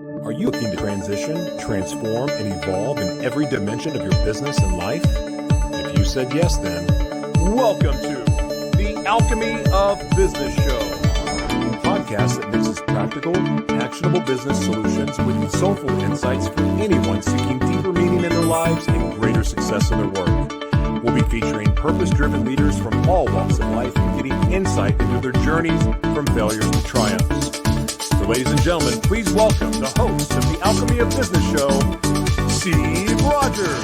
Are you looking to transition, transform, and evolve in every dimension of your business and life? If you said yes, then welcome to the Alchemy of Business Show, a podcast that mixes practical, actionable business solutions with soulful insights for anyone seeking deeper meaning in their lives and greater success in their work. We'll be featuring purpose-driven leaders from all walks of life and getting insight into their journeys from failures to triumphs. So, ladies and gentlemen, please welcome the host of the Alchemy of Business Show, Steve Rodgers.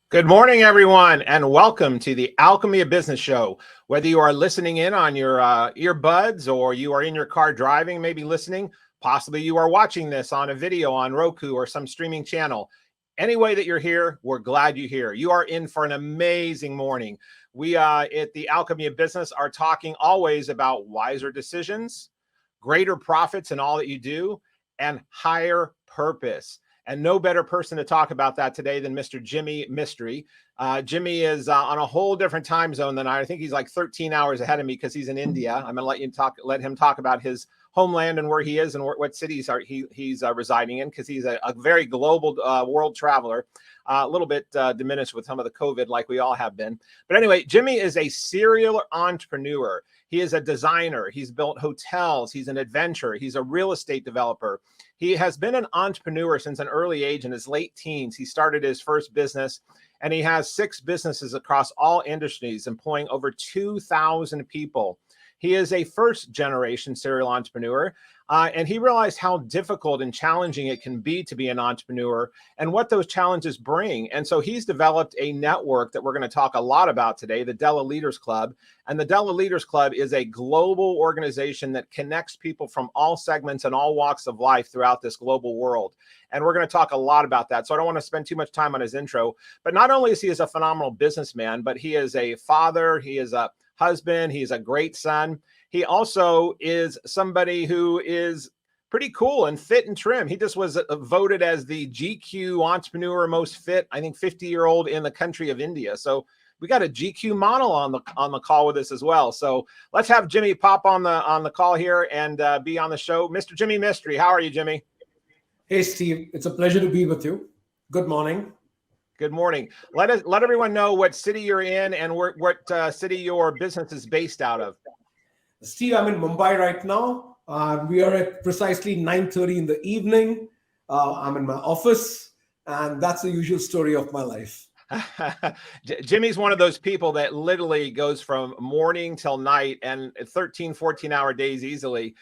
Good morning, everyone, and welcome to the Alchemy of Business Show. Whether you are listening in on your earbuds or you are in your car driving, maybe listening, possibly you are watching this on a video on Roku or some streaming channel. Any way that you're here, we're glad you're here. You are in for an amazing morning. We at the Alchemy of Business are talking always about wiser decisions, greater profits in all that you do, and higher purpose. And no better person to talk about that today than Mr. Jimmy Mistry. Jimmy is on a whole different time zone than I think he's like 13 hours ahead of me because he's in India. I'm going to let him talk about his homeland and where he is and what cities he's residing in, because he's a very global world traveler, a little bit diminished with some of the COVID like we all have been. But anyway, Jimmy is a serial entrepreneur. He is a designer. He's built hotels. He's an adventurer. He's a real estate developer. He has been an entrepreneur since an early age. In his late teens, he started his first business, and he has 6 businesses across all industries, employing over 2,000 people. He is a first-generation serial entrepreneur, and he realized how difficult and challenging it can be to be an entrepreneur and what those challenges bring. And so he's developed a network that we're going to talk a lot about today, the Della Leaders Club. And the Della Leaders Club is a global organization that connects people from all segments and all walks of life throughout this global world. And we're going to talk a lot about that. So I don't want to spend too much time on his intro. But not only is he a phenomenal businessman, but he is a father, he is a husband, he's a great son. He also is somebody who is pretty cool and fit and trim. He just was voted as the GQ entrepreneur most fit, I think 50-year-old in the country of India. So we got a GQ model on the call with us as well. So let's have Jimmy pop on the call here and be on the show. Mr. Jimmy Mistry, how are you, Jimmy? Hey, Steve. It's a pleasure to be with you. Good morning. Good morning. Let everyone know what city you're in and what city your business is based out of. Steve, I'm in Mumbai right now. We are at precisely 9:30 in the evening. I'm in my office, and that's the usual story of my life. Jimmy's one of those people that literally goes from morning till night and 13, 14-hour days easily.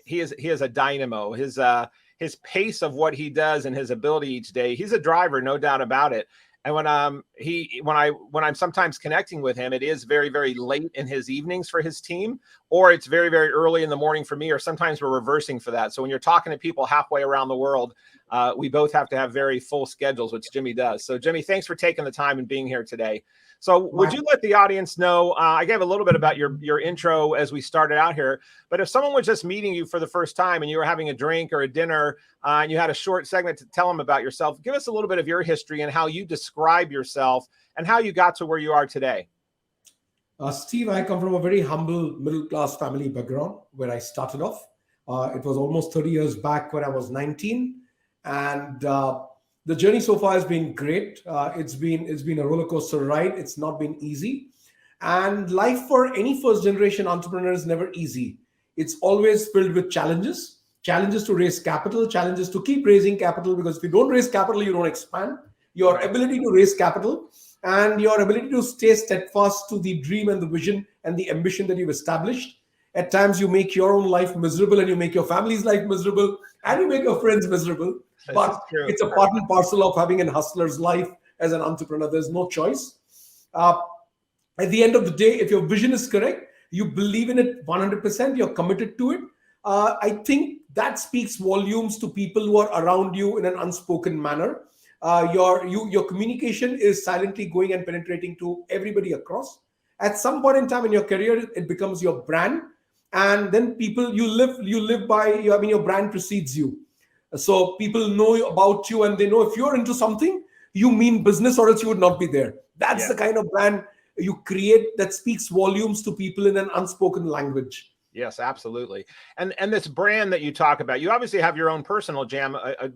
He is a dynamo. His pace of what he does and his ability each day, he's a driver, no doubt about it. And when I'm sometimes connecting with him, it is very, very late in his evenings for his team, or it's very, very early in the morning for me, or sometimes we're reversing for that. So when you're talking to people halfway around the world, we both have to have very full schedules, which Jimmy does. So Jimmy, thanks for taking the time and being here today. So would you let the audience know, I gave a little bit about your intro as we started out here, but if someone was just meeting you for the first time and you were having a drink or a dinner and you had a short segment to tell them about yourself, give us a little bit of your history and how you describe yourself and how you got to where you are today. Steve, I come from a very humble middle-class family background where I started off. It was almost 30 years back when I was 19. And the journey so far has been great. It's been a roller coaster ride. It's not been easy. And life for any first generation entrepreneur is never easy. It's always filled with challenges to raise capital, challenges to keep raising capital, because if you don't raise capital, you don't expand. Your ability to raise capital and your ability to stay steadfast to the dream and the vision and the ambition that you've established. At times you make your own life miserable and you make your family's life miserable and you make your friends miserable. But it's a part and parcel of having a hustler's life as an entrepreneur. There's no choice. At the end of the day, if your vision is correct, you believe in it 100%, you're committed to it. I think that speaks volumes to people who are around you in an unspoken manner. Your communication is silently going and penetrating to everybody across. At some point in time in your career, it becomes your brand. And then people you live by, your brand precedes you. So people know about you and they know if you're into something, you mean business or else you would not be there. That's the kind of brand you create that speaks volumes to people in an unspoken language. Yes, absolutely. And this brand that you talk about, you obviously have your own personal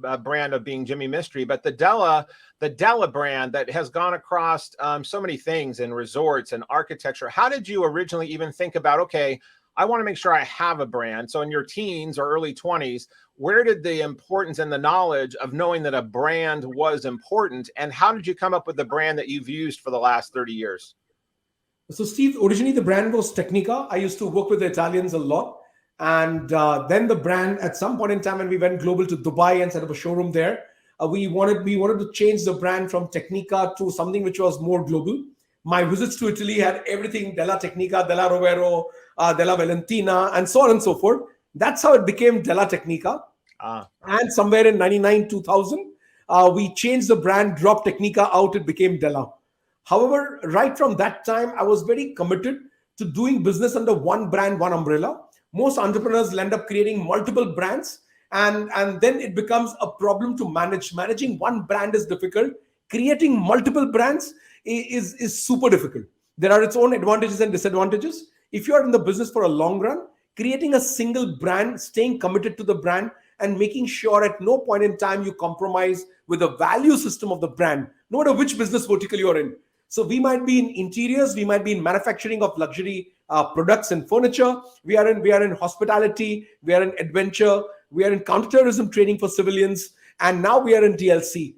a brand of being Jimmy Mistry, but the Della brand that has gone across so many things in resorts and architecture. How did you originally even think about, okay, I want to make sure I have a brand? So in your teens or early 20s, where did the importance and the knowledge of knowing that a brand was important, and how did you come up with the brand that you've used for the last 30 years? So, Steve, originally the brand was Technica. I used to work with the Italians a lot. And then the brand, at some point in time, when we went global to Dubai and set up a showroom there, we wanted to change the brand from Technica to something which was more global. My visits to Italy had everything: Della Technica, Della Rovero, Della Valentina, and so on and so forth. That's how it became Della Technica. And somewhere in 99, 2000, we changed the brand, dropped Technica out, it became Della. However, right from that time, I was very committed to doing business under one brand, one umbrella. Most entrepreneurs end up creating multiple brands, and then it becomes a problem to manage. Managing one brand is difficult. Creating multiple brands is super difficult. There are its own advantages and disadvantages. If you are in the business for a long run, creating a single brand, staying committed to the brand, and making sure at no point in time you compromise with the value system of the brand, no matter which business vertical you're in. So we might be in interiors, we might be in manufacturing of luxury products and furniture. We are in hospitality, we are in adventure, we are in counterterrorism training for civilians, and now we are in DLC.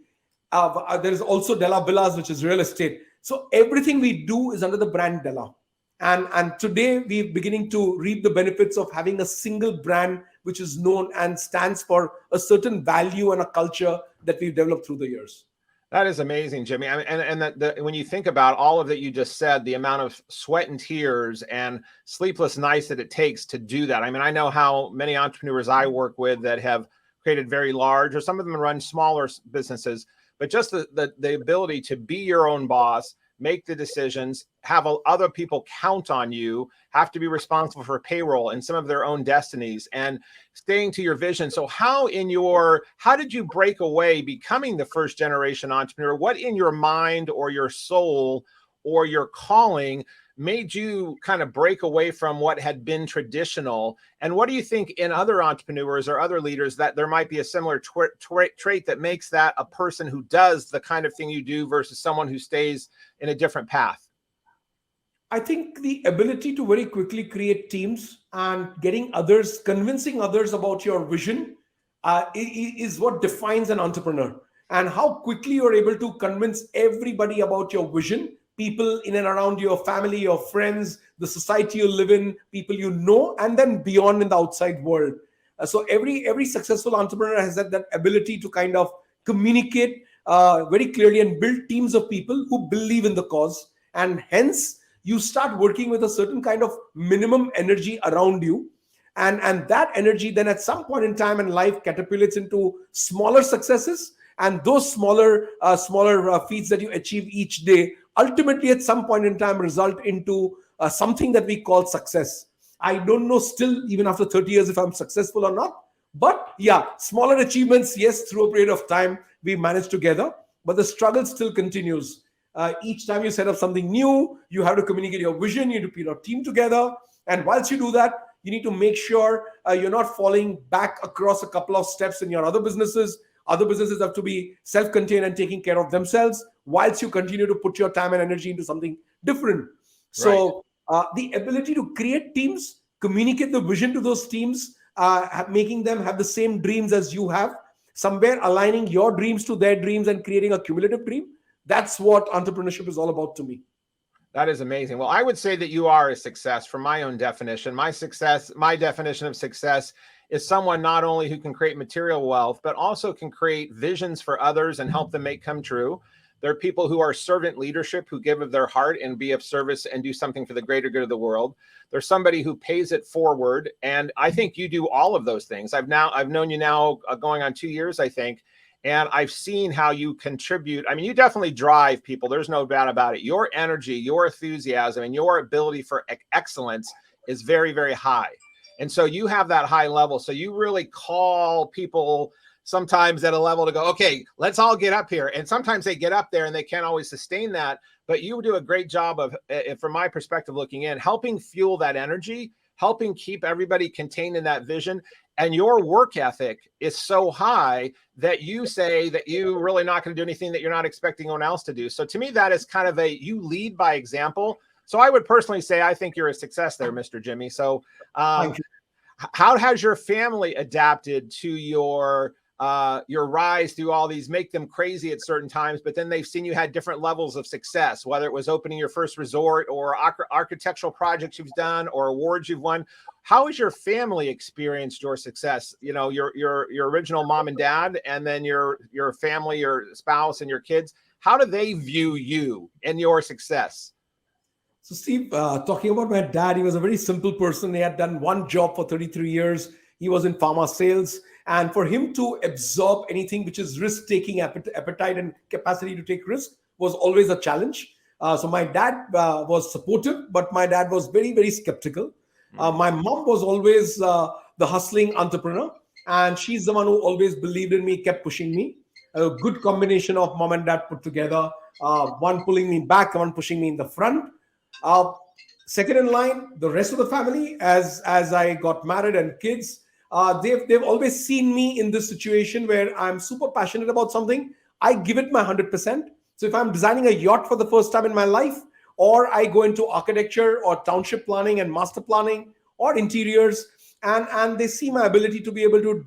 There is also Della Villas, which is real estate. So everything we do is under the brand Della. And today we're beginning to reap the benefits of having a single brand which is known and stands for a certain value and a culture that we've developed through the years. That is amazing, Jimmy. I mean, and when you think about all of that you just said, the amount of sweat and tears and sleepless nights that it takes to do that. I mean, I know how many entrepreneurs I work with that have created very large, or some of them run smaller businesses, but just the ability to be your own boss, make the decisions, have other people count on you, have to be responsible for payroll and some of their own destinies, and staying to your vision. So how did you break away becoming the first generation entrepreneur? What in your mind or your soul or your calling made you kind of break away from what had been traditional? And what do you think in other entrepreneurs or other leaders that there might be a similar trait that makes that a person who does the kind of thing you do versus someone who stays in a different path? I think the ability to very quickly create teams and convincing others about your vision is what defines an entrepreneur. And how quickly you're able to convince everybody about your vision, people in and around your family, your friends, the society you live in, people you know, and then beyond in the outside world. So every successful entrepreneur has that ability to kind of communicate very clearly and build teams of people who believe in the cause. And hence, you start working with a certain kind of minimum energy around you. And that energy then at some point in time in life catapults into smaller successes. And those smaller feats that you achieve each day ultimately at some point in time result into something that we call success. I don't know still, even after 30 years, if I'm successful or not. But yeah, smaller achievements, yes, through a period of time, we manage together. But the struggle still continues. Each time you set up something new, you have to communicate your vision, you need to put your team together. And whilst you do that, you need to make sure you're not falling back across a couple of steps in your other businesses. Other businesses have to be self-contained and taking care of themselves whilst you continue to put your time and energy into something different. So the ability to create teams, communicate the vision to those teams, making them have the same dreams as you have, somewhere aligning your dreams to their dreams and creating a cumulative dream. That's what entrepreneurship is all about to me. That is amazing. Well, I would say that you are a success from my own definition. My definition of success is someone not only who can create material wealth, but also can create visions for others and help them come true. There are people who are servant leadership, who give of their heart and be of service and do something for the greater good of the world. There's somebody who pays it forward. And I think you do all of those things. I've known you now going on 2 years, I think. And I've seen how you contribute. I mean, you definitely drive people. There's no doubt about it. Your energy, your enthusiasm, and your ability for excellence is very, very high. And so you have that high level. So you really call people sometimes at a level to go, okay, let's all get up here. And sometimes they get up there and they can't always sustain that. But you do a great job of, from my perspective looking in, helping fuel that energy helping keep everybody contained in that vision. And your work ethic is so high that you say that you're really not going to do anything that you're not expecting anyone else to do. So to me, that is kind of you how by example. So I would personally say, I think you're a success there, Mr. Jimmy. So how has your family adapted to your rise through all these, make them crazy at certain times, but then they've seen you had different levels of success, whether it was opening your first resort or architectural projects you've done or awards you've won? How has your family experienced your success? You know, your original mom and dad, and then your family, your spouse and your kids. How do they view you and your success? So Steve, talking about my dad, he was a very simple person. He had done one job for 33 years. He was in pharma sales. And for him to absorb anything which is risk-taking appetite and capacity to take risk was always a challenge. So my dad was supportive, but my dad was very, very skeptical. My mom was always the hustling entrepreneur. And she's the one who always believed in me, kept pushing me. A good combination of mom and dad put together. One pulling me back, one pushing me in the front. Second in line, the rest of the family, as I got married and kids, they've always seen me in this situation where I'm super passionate about something. I give it my 100%. So if I'm designing a yacht for the first time in my life, or I go into architecture or township planning and master planning or interiors, and they see my ability to be able to,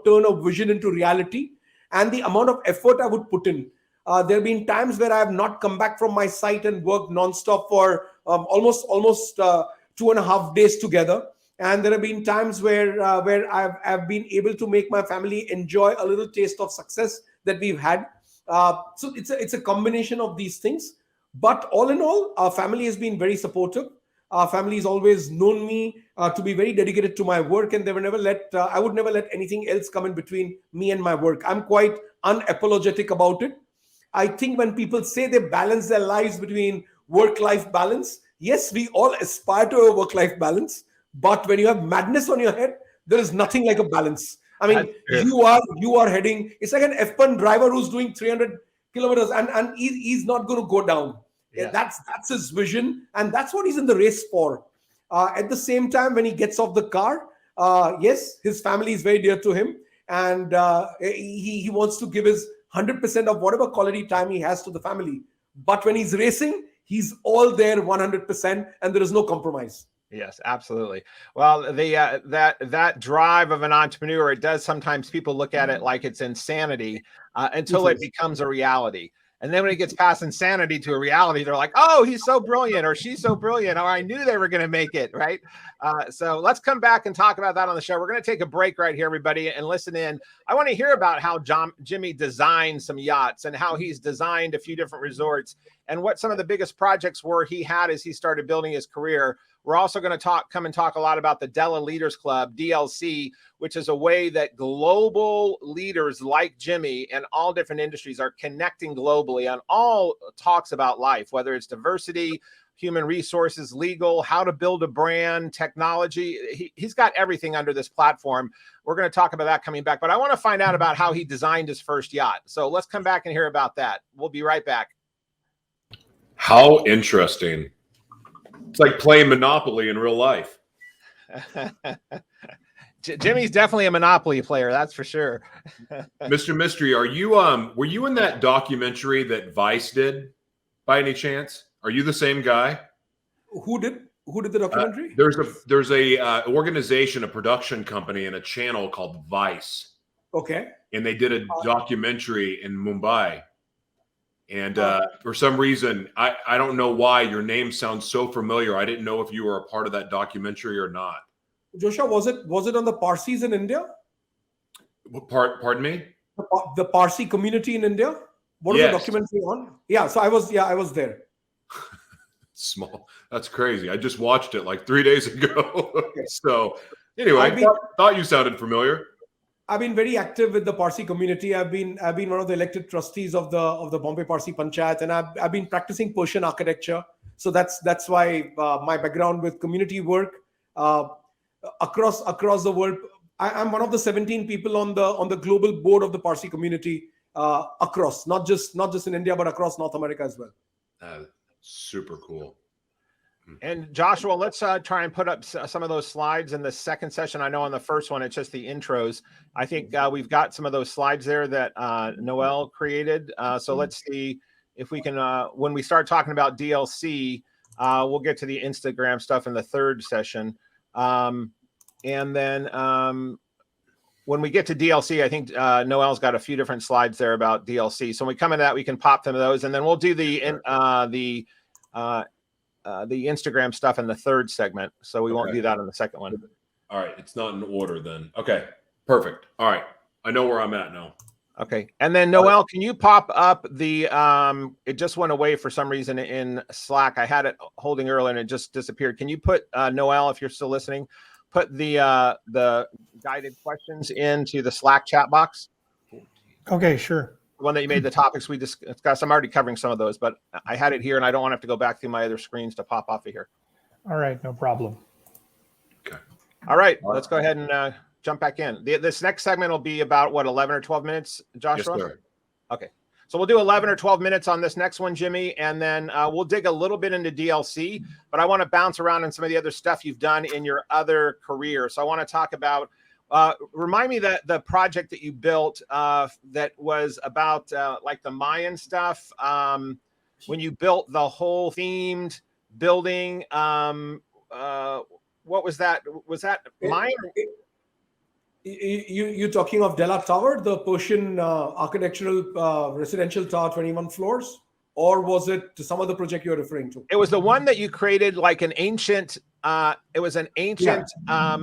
turn a vision into reality, and the amount of effort I would put in. There have been times where I have not come back from my site and worked nonstop for almost 2.5 days together. And there have been times where I've been able to make my family enjoy a little taste of success that we've had. So it's a combination of these things. But all in all, our family has been very supportive. Our family has always known me to be very dedicated to my work, and they would never I would never let anything else come in between me and my work. I'm quite unapologetic about it. I think when people say they balance their lives between work-life balance, yes, we all aspire to a work-life balance. But when you have madness on your head, there is nothing like a balance. I mean, you are heading. It's like an F1 driver who's doing 300 kilometers, and he's not going to go down. Yeah. That's his vision, and that's what he's in the race for. At the same time, when he gets off the car, yes, his family is very dear to him, and he wants to give his 100% of whatever quality time he has to the family. But when he's racing, he's all there 100%, and there is no compromise. Yes, absolutely. Well, that drive of an entrepreneur, it does sometimes people look at it like it's insanity until it becomes a reality. And then when it gets past insanity to a reality, they're like, oh, he's so brilliant, or she's so brilliant, or I knew they were going to make it, right? So let's come back and talk about that on the show. We're going to take a break right here, everybody, and listen in. I want to hear about how Jimmy designed some yachts and how he's designed a few different resorts and what some of the biggest projects were he had as he started building his career. We're also going to come and talk a lot about the Della Leaders Club, DLC, which is a way that global leaders like Jimmy and all different industries are connecting globally on all talks about life, whether it's diversity, human resources, legal, how to build a brand, technology. He's got everything under this platform. We're going to talk about that coming back, but I want to find out about how he designed his first yacht. So let's come back and hear about that. We'll be right back. How interesting. It's like playing Monopoly in real life. Jimmy's definitely a Monopoly player, that's for sure. Mr. Mistry, were you in that documentary that Vice did by any chance? Are you the same guy? Who did the documentary? There's a organization, a production company, and a channel called Vice. Okay. And they did a documentary in Mumbai. And for some reason, I don't know why your name sounds so familiar. I didn't know if you were a part of that documentary or not. Joshua, was it on the Parsis in India? Pardon me? The Parsi community in India? What was the documentary on? Yeah, so I was there. Small. That's crazy. I just watched it like 3 days ago. Okay. So anyway, I thought you sounded familiar. I've been very active with the Parsi community. I've been one of the elected trustees of the Bombay Parsi Panchayat, and I've been practicing Persian architecture. So that's why my background with community work across the world. I'm one of the 17 people on the global board of the Parsi community across, not just in India, but across North America as well. Super cool. And Joshua, let's try and put up some of those slides in the second session. I know on the first one, it's just the intros. I think we've got some of those slides there that Noel created. So let's see if we can, when we start talking about DLC, we'll get to the Instagram stuff in the third session. And then when we get to DLC, I think Noel's got a few different slides there about DLC. So when we come into that, we can pop some of those, and then we'll do the Instagram stuff in the third segment. So we won't do that in the second one. All right. It's not in order then. Okay. Perfect. All right. I know where I'm at now. Okay. And then Noel, can you pop up the, it just went away for some reason in Slack. I had it holding earlier and it just disappeared. Can you put, Noel, if you're still listening, put the guided questions into the Slack chat box? Okay, sure. The one that you made the topics we discussed. I'm already covering some of those, but I had it here and I don't want to have to go back through my other screens to pop off of here. All right, no problem. Okay. All right, let's go ahead and jump back in. This next segment will be about, what, 11 or 12 minutes, Joshua? Yes, sir. Okay. So we'll do 11 or 12 minutes on this next one, Jimmy, and then we'll dig a little bit into DLC, but I want to bounce around on some of the other stuff you've done in your other career. So I want to talk about, remind me that the project that you built that was about like the Mayan stuff, when you built the whole themed building, what was that? Was that Mayan? You're talking of Della Tower, the Persian architectural residential tower, 21 floors, or was it some other project you're referring to? It was the one that you created, like an ancient. It was an ancient. Yeah.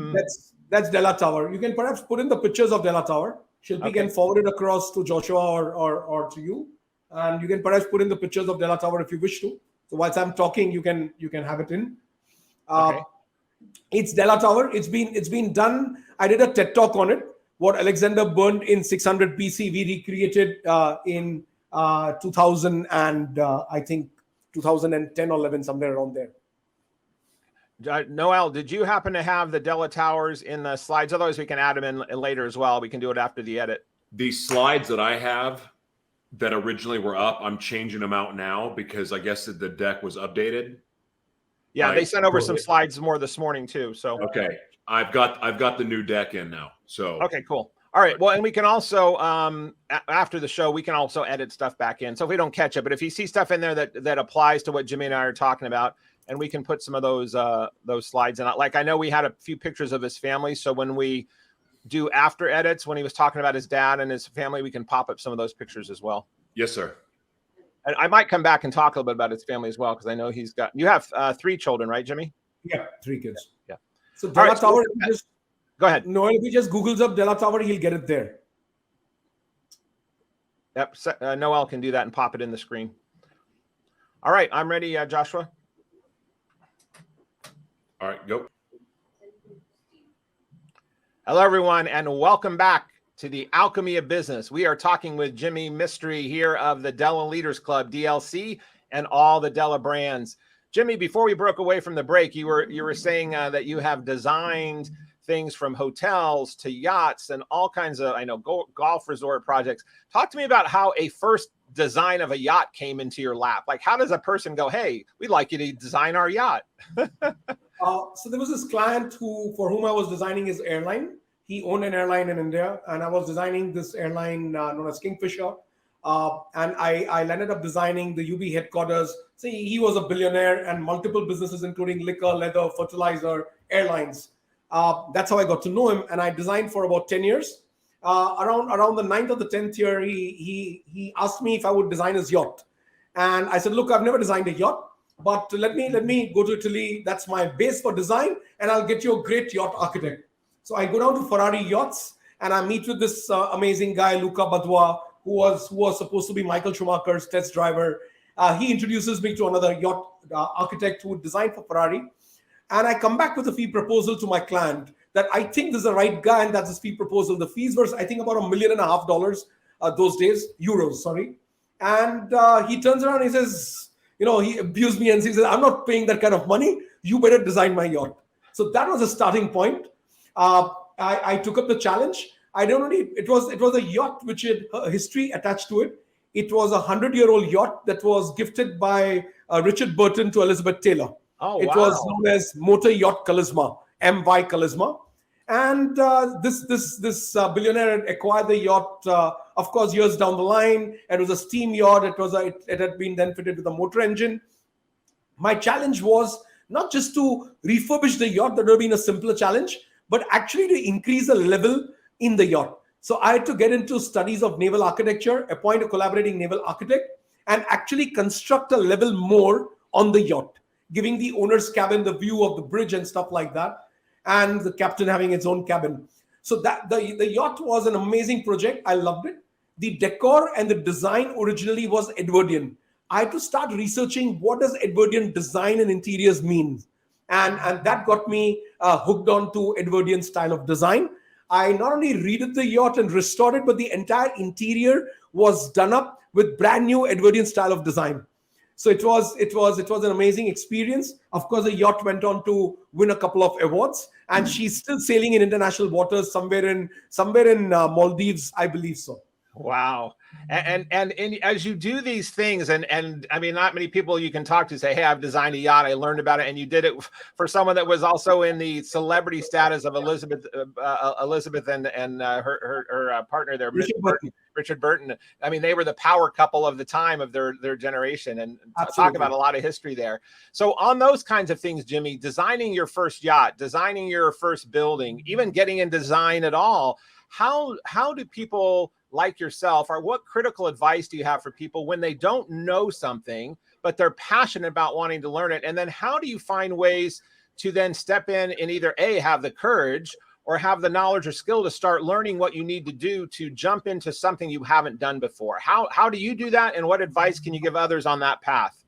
That's Della Tower. You can perhaps put in the pictures of Della Tower. Shilpi can forward it across to Joshua or to you, and you can perhaps put in the pictures of Della Tower if you wish to. So whilst I'm talking, you can have it in. Okay. It's Della Tower. It's been done. I did a TED talk on it. What Alexander burned in 600 BC, we recreated in 2000 and I think 2010 or 11, somewhere around there. Noel, did you happen to have the Della Towers in the slides? Otherwise, we can add them in later as well. We can do it after the edit. The slides that I have that originally were up, I'm changing them out now because I guess the deck was updated. Yeah, Right. they sent over some slides more this morning too. So Okay. I've got the new deck in now. So okay, cool. All right. Well, and we can also after the show, we can also edit stuff back in. So if we don't catch it, but if you see stuff in there that applies to what Jimmy and I are talking about, and we can put some of those slides in. Like I know we had a few pictures of his family, so when we do after edits, when he was talking about his dad and his family, we can pop up some of those pictures as well. yes, sir. And I might come back and talk a little bit about his family as well, because I know you have 3 children, right, Jimmy? Yeah, 3 kids. Yeah. So Della Tower, go ahead. Noel, if he just Googles up Della Tower, he'll get it there. Yep. Noel can do that and pop it in the screen. All right. I'm ready, Joshua. All right, go. Hello, everyone, and welcome back to the Alchemy of Business. We are talking with Jimmy Mistry here of the Della Leaders Club, DLC, and all the Della brands. Jimmy, before we broke away from the break, you were saying that you have designed things from hotels to yachts and all kinds of, I know, golf resort projects. Talk to me about how a first design of a yacht came into your lap. Like, how does a person go, hey, we'd like you to design our yacht? So there was this client for whom I was designing his airline. He owned an airline in India, and I was designing this airline known as Kingfisher. And I ended up designing the UB headquarters. See, he was a billionaire and multiple businesses, including liquor, leather, fertilizer, airlines. That's how I got to know him. And I designed for about 10 years. Around the 9th or the 10th year, he asked me if I would design his yacht. And I said, look, I've never designed a yacht, but let me go to Italy. That's my base for design, and I'll get you a great yacht architect. So I go down to Ferrari Yachts, and I meet with this amazing guy, Luca Badua, who was supposed to be Michael Schumacher's test driver. He introduces me to another yacht architect who would design for Ferrari. And I come back with a fee proposal to my client that I think this is the right guy, and that's his fee proposal. The fees were, I think, about $1.5 million those days, euros, sorry. And he turns around and he says, he abused me and he says, I'm not paying that kind of money. You better design my yacht. So that was a starting point. I took up the challenge. It was a yacht which had a history attached to it. It was a 100-year-old yacht that was gifted by Richard Burton to Elizabeth Taylor. Oh, It wow. was known as Motor Yacht Charisma, MY Charisma. And this billionaire had acquired the yacht, of course, years down the line. It was a steam yacht. It had been then fitted with a motor engine. My challenge was not just to refurbish the yacht, that would have been a simpler challenge, but actually to increase the level in the yacht. So I had to get into studies of naval architecture, appoint a collaborating naval architect, and actually construct a level more on the yacht, giving the owner's cabin the view of the bridge and stuff like that, and the captain having his own cabin. So that the yacht was an amazing project. I loved it. The decor and the design originally was Edwardian. I had to start researching what does Edwardian design and interiors mean. And that got me hooked on to Edwardian style of design. I not only redid the yacht and restored it, but the entire interior was done up with brand new Edwardian style of design. So it was an amazing experience. Of course, the yacht went on to win a couple of awards, and she's still sailing in international waters somewhere in Maldives, I believe so. Wow. And as you do these things, and I mean, not many people you can talk to say, hey, I've designed a yacht, I learned about it. And you did it for someone that was also in the celebrity status of Elizabeth and her partner there, Richard Burton. I mean, they were the power couple of the time of their generation, and talk about a lot of history there. So on those kinds of things, Jimmy, designing your first yacht, designing your first building, even getting in design at all, how do people like yourself, or what critical advice do you have for people when they don't know something, but they're passionate about wanting to learn it? And then how do you find ways to then step in and either A, have the courage or have the knowledge or skill to start learning what you need to do to jump into something you haven't done before? How do you do that? And what advice can you give others on that path?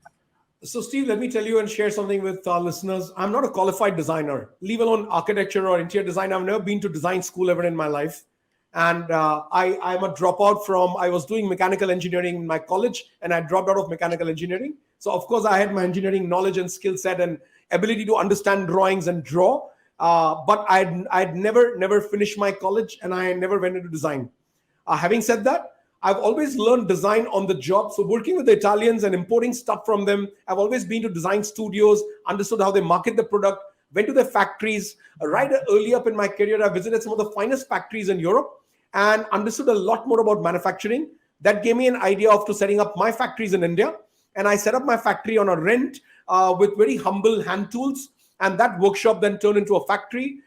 So, Steve, let me tell you and share something with our listeners. I'm not a qualified designer, leave alone architecture or interior design. I've never been to design school ever in my life. And I'm a dropout from, I was doing mechanical engineering in my college, and I dropped out of mechanical engineering. So, of course, I had my engineering knowledge and skill set and ability to understand drawings and draw. But I'd never finished my college, and I never went into design. Having said that, I've always learned design on the job. So working with the Italians and importing stuff from them, I've always been to design studios, understood how they market the product, went to their factories. Right early up in my career, I visited some of the finest factories in Europe and understood a lot more about manufacturing. That gave me an idea of to setting up my factories in India. And I set up my factory on a rent with very humble hand tools. And that workshop then turned into a factory.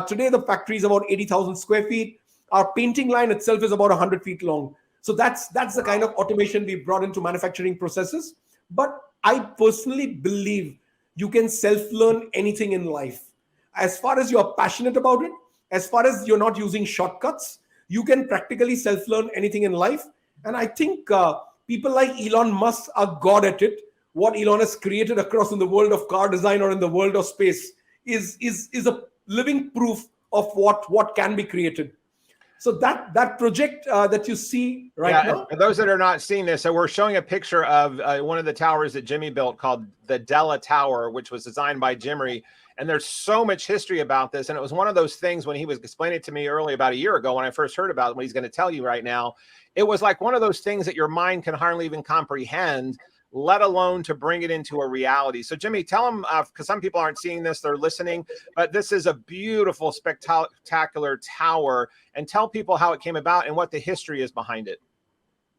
Today, the factory is about 80,000 square feet. Our painting line itself is about 100 feet long. So that's the kind of automation we brought into manufacturing processes. But I personally believe you can self-learn anything in life. As far as you're passionate about it, as far as you're not using shortcuts, you can practically self-learn anything in life. And I think people like Elon Musk are god at it. What Elon has created across in the world of car design or in the world of space is a living proof of what can be created. So that project that you see now. For those that are not seeing this, so we're showing a picture of one of the towers that Jimmy built called the Della Tower, which was designed by Jimmy. And there's so much history about this. And it was one of those things when he was explaining it to me early about a year ago, when I first heard about what he's going to tell you right now, it was like one of those things that your mind can hardly even comprehend, let alone to bring it into a reality. So Jimmy, tell them, because some people aren't seeing this, they're listening, but this is a beautiful, spectacular tower, and tell people how it came about and what the history is behind it.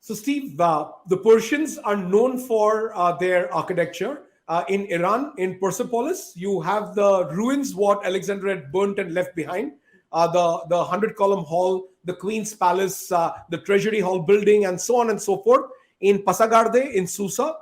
So Steve, the Persians are known for their architecture. In Iran, in Persepolis, you have the ruins what Alexander had burnt and left behind. The 100-column hall, the Queen's Palace, the Treasury Hall building, and so on and so forth. In Pasagarde, in Susa.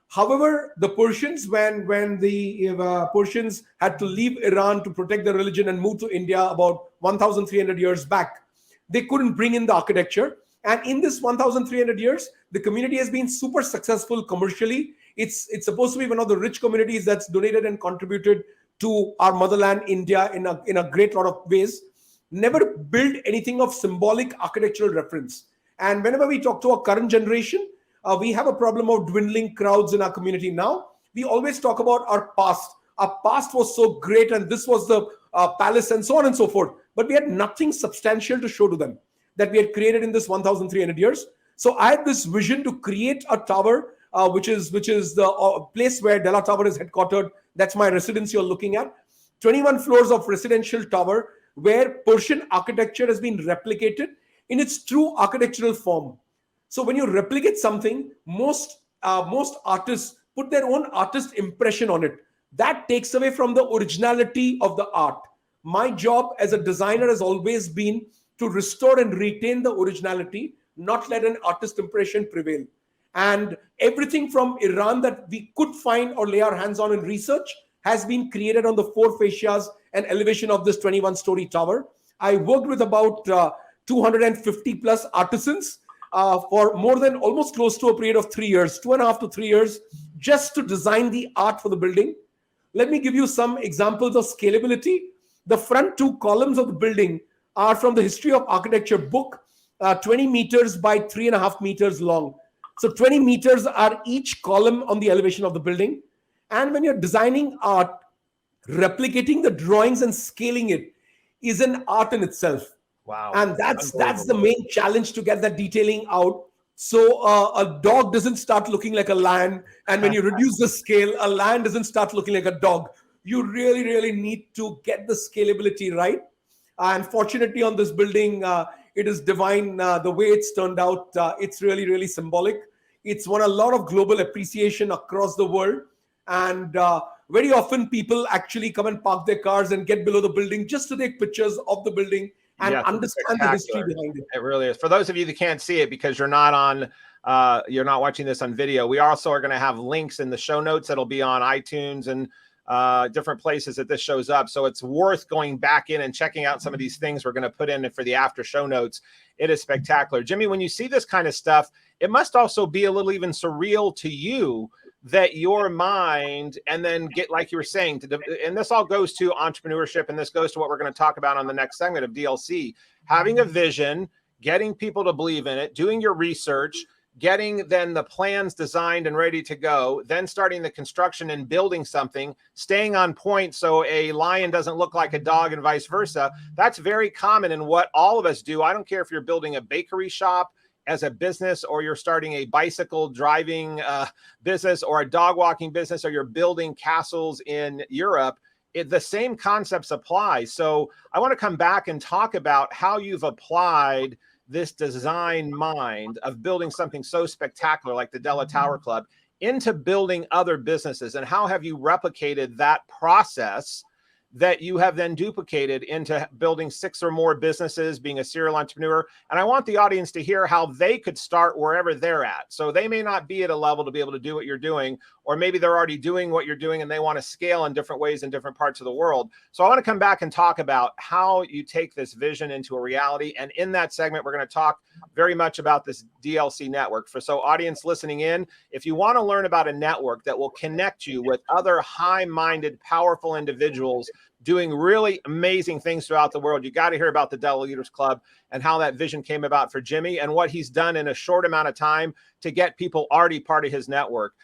However, the Persians, when the Persians had to leave Iran to protect their religion and move to India about 1,300 years back, they couldn't bring in the architecture. And in this 1,300 years, the community has been super successful commercially. It's supposed to be one of the rich communities that's donated and contributed to our motherland, India, in a great lot of ways. Never built anything of symbolic architectural reference. And whenever we talk to our current generation, we have a problem of dwindling crowds in our community now. We always talk about our past. Our past was so great, and this was the palace, and so on and so forth. But we had nothing substantial to show to them that we had created in this 1,300 years. So I had this vision to create a tower which is the place where Della Tower is headquartered. That's my residence you're looking at. 21 floors of residential tower where Persian architecture has been replicated in its true architectural form. So when you replicate something, most artists put their own artist impression on it. That takes away from the originality of the art. My job as a designer has always been to restore and retain the originality, not let an artist impression prevail. And everything from Iran that we could find or lay our hands on in research has been created on the 4 fascias and elevation of this 21-story tower. I worked with about 250 plus artisans for more than almost close to a period of 3 years, 2.5 to 3 years, just to design the art for the building. Let me give you some examples of scalability. The front 2 columns of the building are from the History of Architecture book, 20 meters by 3.5 meters long. So 20 meters are each column on the elevation of the building. And when you're designing art, replicating the drawings and scaling it is an art in itself. Wow. And that's the main challenge, to get that detailing out. So a dog doesn't start looking like a lion. And when you reduce the scale, a lion doesn't start looking like a dog. You really, really need to get the scalability right. And fortunately on this building, it is divine the way it's turned out. It's really, really symbolic. It's won a lot of global appreciation across the world. And very often people actually come and park their cars and get below the building just to take pictures of the building and understand the history behind it. It really is. For those of you that can't see it because you're not watching this on video, we also are going to have links in the show notes that'll be on iTunes and different places that this shows up. So it's worth going back in and checking out some of these things we're going to put in for the after show notes. It is spectacular. Jimmy, when you see this kind of stuff, it must also be a little even surreal to you that your mind, and then get, like you were saying, and this all goes to entrepreneurship, and this goes to what we're going to talk about on the next segment of DLC, having a vision, getting people to believe in it, doing your research, getting then the plans designed and ready to go, then starting the construction and building something, staying on point so a lion doesn't look like a dog and vice versa. That's very common in what all of us do. I don't care if you're building a bakery shop as a business, or you're starting a bicycle driving business, or a dog walking business, or you're building castles in Europe. The same concepts apply. So I want to come back and talk about how you've applied this design mind of building something so spectacular like the Della Tower Club into building other businesses, and how have you replicated that process that you have then duplicated into building 6 or more businesses, being a serial entrepreneur. And I want the audience to hear how they could start wherever they're at. So they may not be at a level to be able to do what you're doing, or maybe they're already doing what you're doing and they want to scale in different ways in different parts of the world. So I want to come back and talk about how you take this vision into a reality. And in that segment, we're going to talk very much about this DLC network. So audience listening in, if you want to learn about a network that will connect you with other high-minded, powerful individuals doing really amazing things throughout the world, you got to hear about the Della Leaders Club and how that vision came about for Jimmy and what he's done in a short amount of time to get people already part of his network.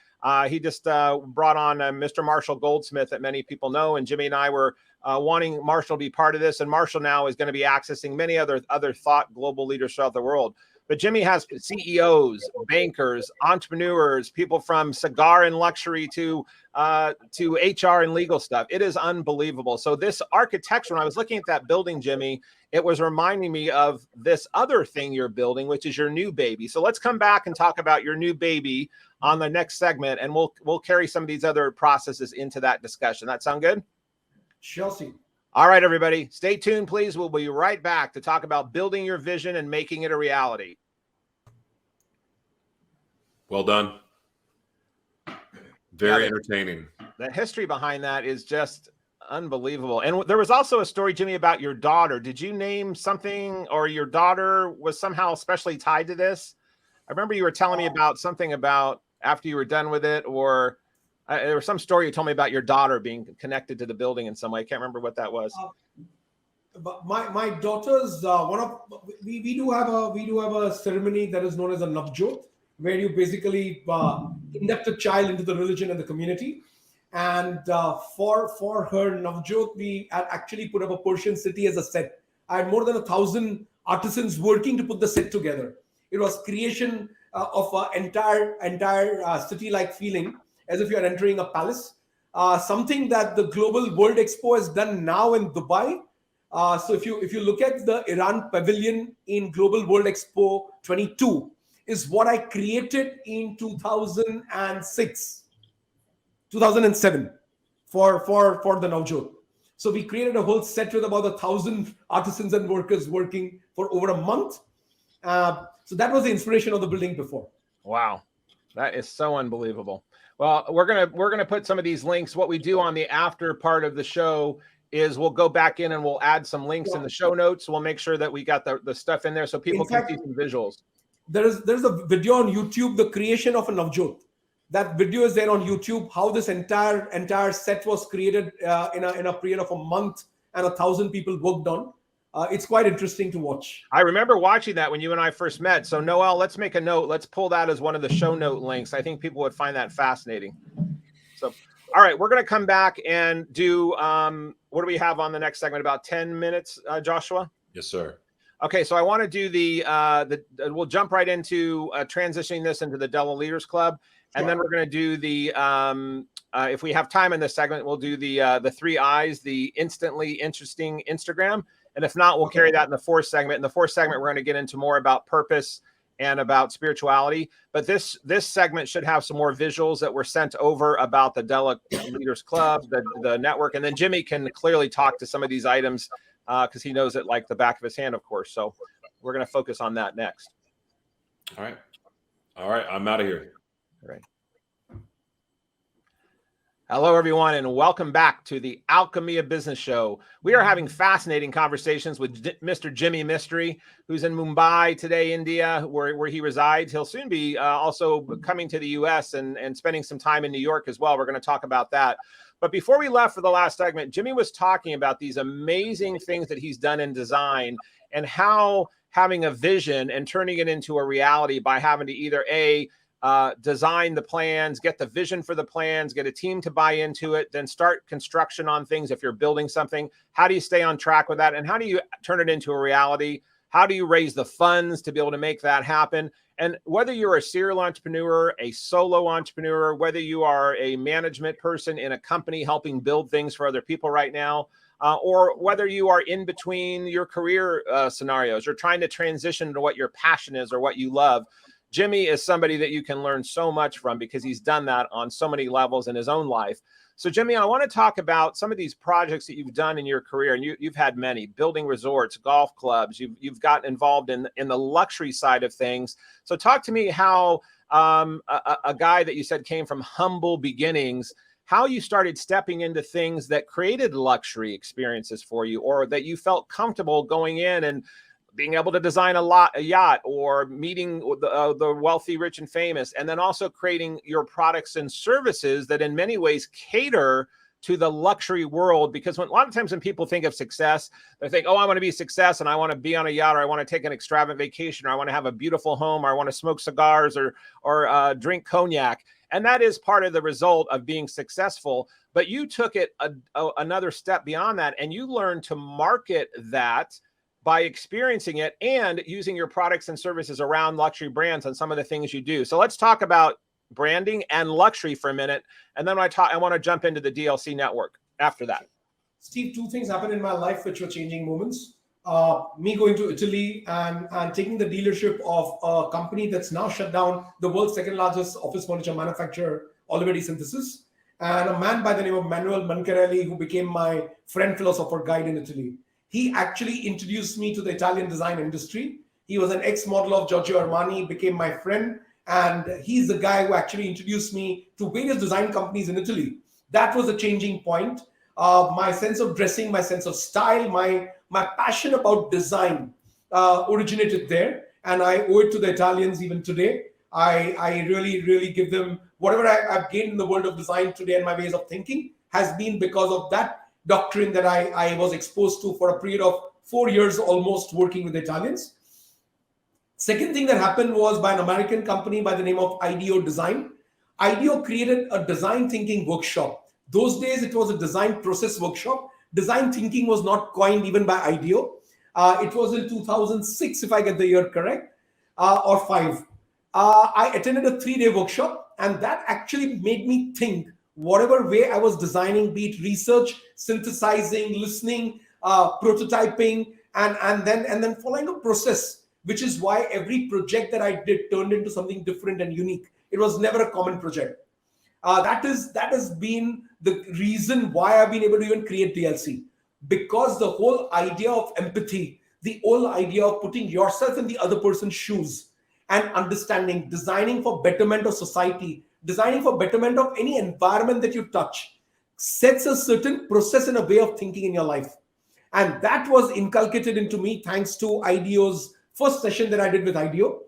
He just brought on Mr. Marshall Goldsmith that many people know, and Jimmy and I were wanting Marshall to be part of this, and Marshall now is going to be accessing many other thought global leaders throughout the world. But Jimmy has CEOs, bankers, entrepreneurs, people from cigar and luxury to HR and legal stuff. It is unbelievable. So this architecture, when I was looking at that building, Jimmy, it was reminding me of this other thing you're building, which is your new baby. So let's come back and talk about your new baby on the next segment, and we'll carry some of these other processes into that discussion. That sound good? Sure, Steve. All right, everybody, stay tuned, please. We'll be right back to talk about building your vision and making it a reality. Well done. Very entertaining. The history behind that is just unbelievable. And there was also a story, Jimmy, about your daughter. Did you name something, or your daughter was somehow especially tied to this? I remember you were telling me about something about after you were done with it, or there was some story you told me about your daughter being connected to the building in some way. I can't remember what that was. But my daughter's we do have a ceremony that is known as a Navjot, where you basically induct a child into the religion and the community. And for her Navjot, we had actually put up a Persian city as a set. I had more than 1,000 artisans working to put the set together. It was creation of an entire city-like feeling, as if you are entering a palace. Something that the Global World Expo has done now in Dubai. So if you look at the Iran pavilion in Global World Expo 22, is what I created in 2007 for the Navjot. So we created a whole set with about 1,000 artisans and workers working for over a month. So that was the inspiration of the building before. Wow, that is so unbelievable. Well, we're gonna put some of these links. What we do on the after part of the show is we'll go back in and we'll add some links in the show notes. We'll make sure that we got the stuff in there so people can see some visuals. There's a video on YouTube, the creation of a Navjot. That video is there on YouTube, how this entire set was created in a period of a month and 1,000 people worked on. It's quite interesting to watch. I remember watching that when you and I first met. So Noel, let's make a note. Let's pull that as one of the show note links. I think people would find that fascinating. So, all right, we're going to come back and do, what do we have on the next segment? About 10 minutes, Joshua? Yes, sir. Okay, so I want to do we'll jump right into transitioning this into the Della Leaders Club. And then we're going to do the, if we have time in this segment, we'll do the 3 I's, the instantly interesting Instagram. And if not, we'll carry that in the fourth segment. In the fourth segment, we're going to get into more about purpose and about spirituality. But this segment should have some more visuals that were sent over about the Della Leaders Club, the network. And then Jimmy can clearly talk to some of these items because he knows it like the back of his hand, of course. So we're going to focus on that next. All right. I'm out of here. All right. Hello, everyone, and welcome back to the Alchemy of Business show. We are having fascinating conversations with Mr. Jimmy Mistry, who's in Mumbai today, India, where he resides. He'll soon be also coming to the U.S. and spending some time in New York as well. We're going to talk about that. But before we left for the last segment, Jimmy was talking about these amazing things that he's done in design and how having a vision and turning it into a reality by having to either design the plans, get the vision for the plans, get a team to buy into it, then start construction on things. If you're building something, how do you stay on track with that? And how do you turn it into a reality? How do you raise the funds to be able to make that happen? And whether you're a serial entrepreneur, a solo entrepreneur, whether you are a management person in a company helping build things for other people right now, or whether you are in between your career scenarios or trying to transition to what your passion is or what you love, Jimmy is somebody that you can learn so much from because he's done that on so many levels in his own life. So, Jimmy, I want to talk about some of these projects that you've done in your career, and you've had many, building resorts, golf clubs. You've gotten involved in the luxury side of things. So talk to me how a guy that you said came from humble beginnings, how you started stepping into things that created luxury experiences for you, or that you felt comfortable going in and being able to design a yacht, or meeting the wealthy, rich, and famous, and then also creating your products and services that in many ways cater to the luxury world. Because a lot of times when people think of success, they think, oh, I want to be success and I want to be on a yacht, or I want to take an extravagant vacation, or I want to have a beautiful home, or I want to smoke cigars or drink cognac. And that is part of the result of being successful. But you took it another step beyond that, and you learned to market that by experiencing it and using your products and services around luxury brands and some of the things you do. So let's talk about branding and luxury for a minute. And then I want to jump into the DLC network after that. Steve, 2 things happened in my life which were changing moments. Me going to Italy and taking the dealership of a company that's now shut down, the world's 2nd largest office furniture manufacturer, Already Synthesis, and a man by the name of Manuel Mancarelli, who became my friend, philosopher, guide in Italy. He actually introduced me to the Italian design industry. He was an ex-model of Giorgio Armani, became my friend, and he's the guy who actually introduced me to various design companies in Italy. That was a changing point. My sense of dressing, my sense of style, my passion about design originated there, and I owe it to the Italians even today. I really, really give them whatever I've gained in the world of design today, and my ways of thinking has been because of that doctrine that I was exposed to for a period of 4 years almost working with Italians. Second thing that happened was by an American company by the name of IDEO Design. IDEO created a design thinking workshop. Those days it was a design process workshop. Design thinking was not coined even by IDEO. It was in 2006, if I get the year correct. or 5. I attended a 3-day workshop, and that actually made me think whatever way I was designing, be it research, synthesizing, listening, prototyping, and then following a process, which is why every project that I did turned into something different and unique. It was never a common project. That has been the reason why I've been able to even create DLC, because the whole idea of empathy, the whole idea of putting yourself in the other person's shoes and understanding, designing for betterment of society, designing for betterment of any environment that you touch, sets a certain process and a way of thinking in your life. And that was inculcated into me thanks to IDEO's first session that I did with IDEO.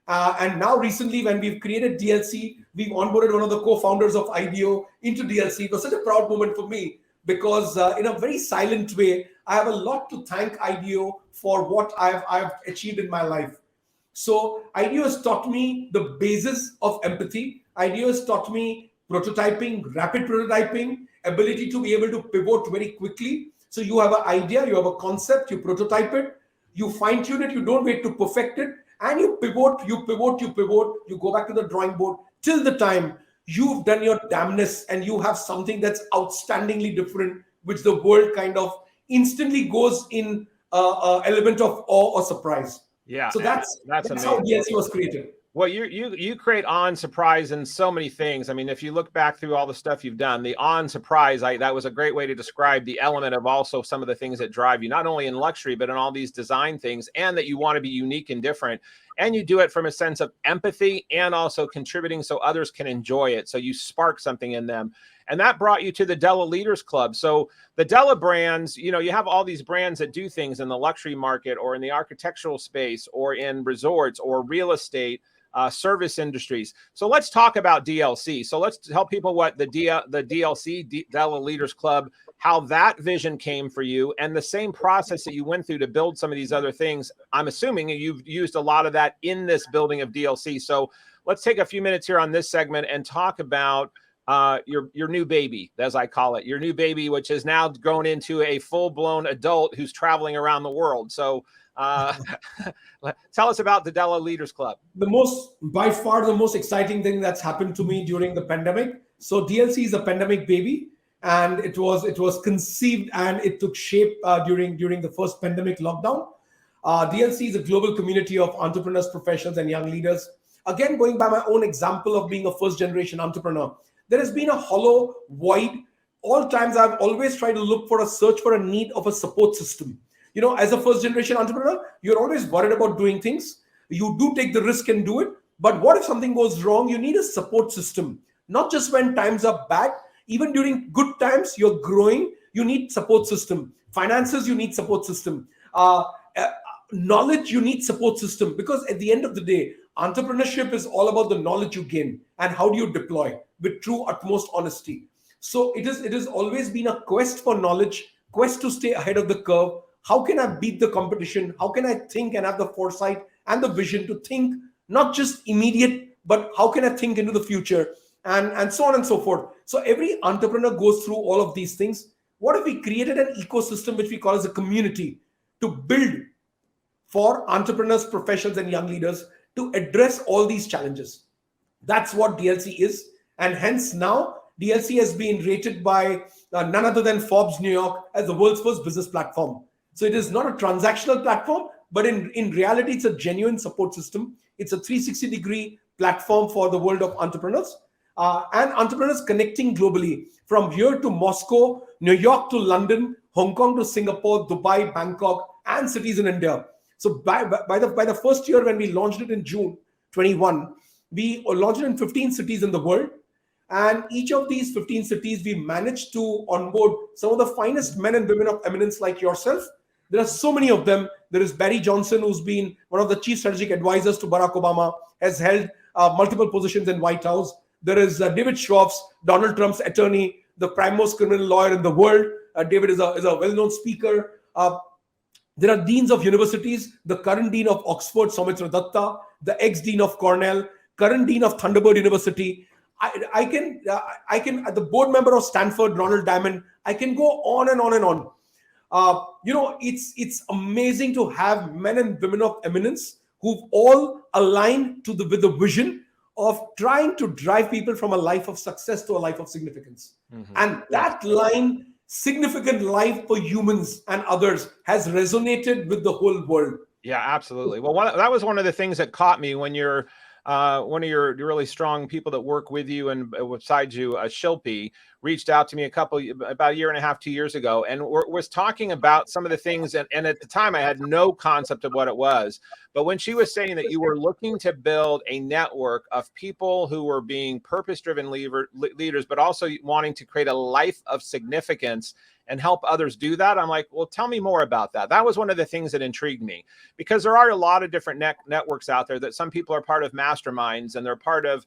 And now recently, when we've created DLC, we've onboarded one of the co-founders of IDEO into DLC. It was such a proud moment for me because in a very silent way, I have a lot to thank IDEO for what I've achieved in my life. So IDEO has taught me the basis of empathy. IDEO has taught me prototyping, rapid prototyping, ability to be able to pivot very quickly. So you have an idea, you have a concept, you prototype it, you fine tune it, you don't wait to perfect it, and you pivot, you go back to the drawing board till the time you've done your damnness and you have something that's outstandingly different, which the world kind of instantly goes in element of awe or surprise. Yeah. So that's how amazing. DLC was created. Well, you create awe and surprise in so many things. I mean, if you look back through all the stuff you've done, the awe and surprise, that was a great way to describe the element of also some of the things that drive you, not only in luxury, but in all these design things, and that you want to be unique and different. And you do it from a sense of empathy and also contributing so others can enjoy it. So you spark something in them. And that brought you to the Della Leaders Club. So the Della brands, you have all these brands that do things in the luxury market or in the architectural space or in resorts or real estate, service industries. So let's talk about DLC. So let's tell people what the DLC, Della Leaders Club, how that vision came for you, and the same process that you went through to build some of these other things. I'm assuming you've used a lot of that in this building of DLC. So let's take a few minutes here on this segment and talk about your new baby, as I call it, your new baby, which has now grown into a full-blown adult who's traveling around the world. So tell us about the Della Leaders Club. By far the most exciting thing that's happened to me during the pandemic. So DLC is a pandemic baby, and it was conceived and it took shape during the first pandemic lockdown. DLC is a global community of entrepreneurs, professionals, and young leaders. Again, going by my own example of being a first-generation entrepreneur, there has been a hollow void. All times I've always tried to search for a need of a support system. As a first-generation entrepreneur, you're always worried about doing things. You do take the risk and do it. But what if something goes wrong? You need a support system. Not just when times are bad. Even during good times, you're growing. You need support system. Finances, you need support system. Knowledge, you need support system. Because at the end of the day, entrepreneurship is all about the knowledge you gain and how do you deploy with true utmost honesty. So it has always been a quest for knowledge, quest to stay ahead of the curve. How can I beat the competition? How can I think and have the foresight and the vision to think not just immediate, but how can I think into the future, and so on and so forth. So every entrepreneur goes through all of these things. What if we created an ecosystem which we call as a community to build for entrepreneurs, professionals, and young leaders to address all these challenges? That's what DLC is. And hence now DLC has been rated by none other than Forbes New York as the world's first business platform. So it is not a transactional platform, but in reality, it's a genuine support system. It's a 360-degree platform for the world of entrepreneurs and entrepreneurs connecting globally from here to Moscow, New York to London, Hong Kong to Singapore, Dubai, Bangkok, and cities in India. So by the first year when we launched it in June 21, we launched it in 15 cities in the world. And each of these 15 cities, we managed to onboard some of the finest men and women of eminence like yourself. There are so many of them. There is Barry Johnson, who's been one of the chief strategic advisors to Barack Obama, has held multiple positions in White House. There is David Schwartz, Donald Trump's attorney, the prime most criminal lawyer in the world. David is a well-known speaker. There are deans of universities, the current dean of Oxford, Soumitra Datta, the ex-dean of Cornell, current dean of Thunderbird University. I can, the board member of Stanford, Ronald Diamond. I can go on and on and on. It's amazing to have men and women of eminence who've all aligned with the vision of trying to drive people from a life of success to a life of significance. And that line, significant life for humans and others, has resonated with the whole world. Yeah, absolutely. Well, that was one of the things that caught me when you're one of your really strong people that work with you and beside you, Shilpi, reached out to me about a year and a half, 2 years ago, and was talking about some of the things. And at the time, I had no concept of what it was. But when she was saying that you were looking to build a network of people who were being purpose-driven leaders, but also wanting to create a life of significance and help others do that, I'm like, well, tell me more about that. That was one of the things that intrigued me, because there are a lot of different networks out there that some people are part of masterminds and they're part of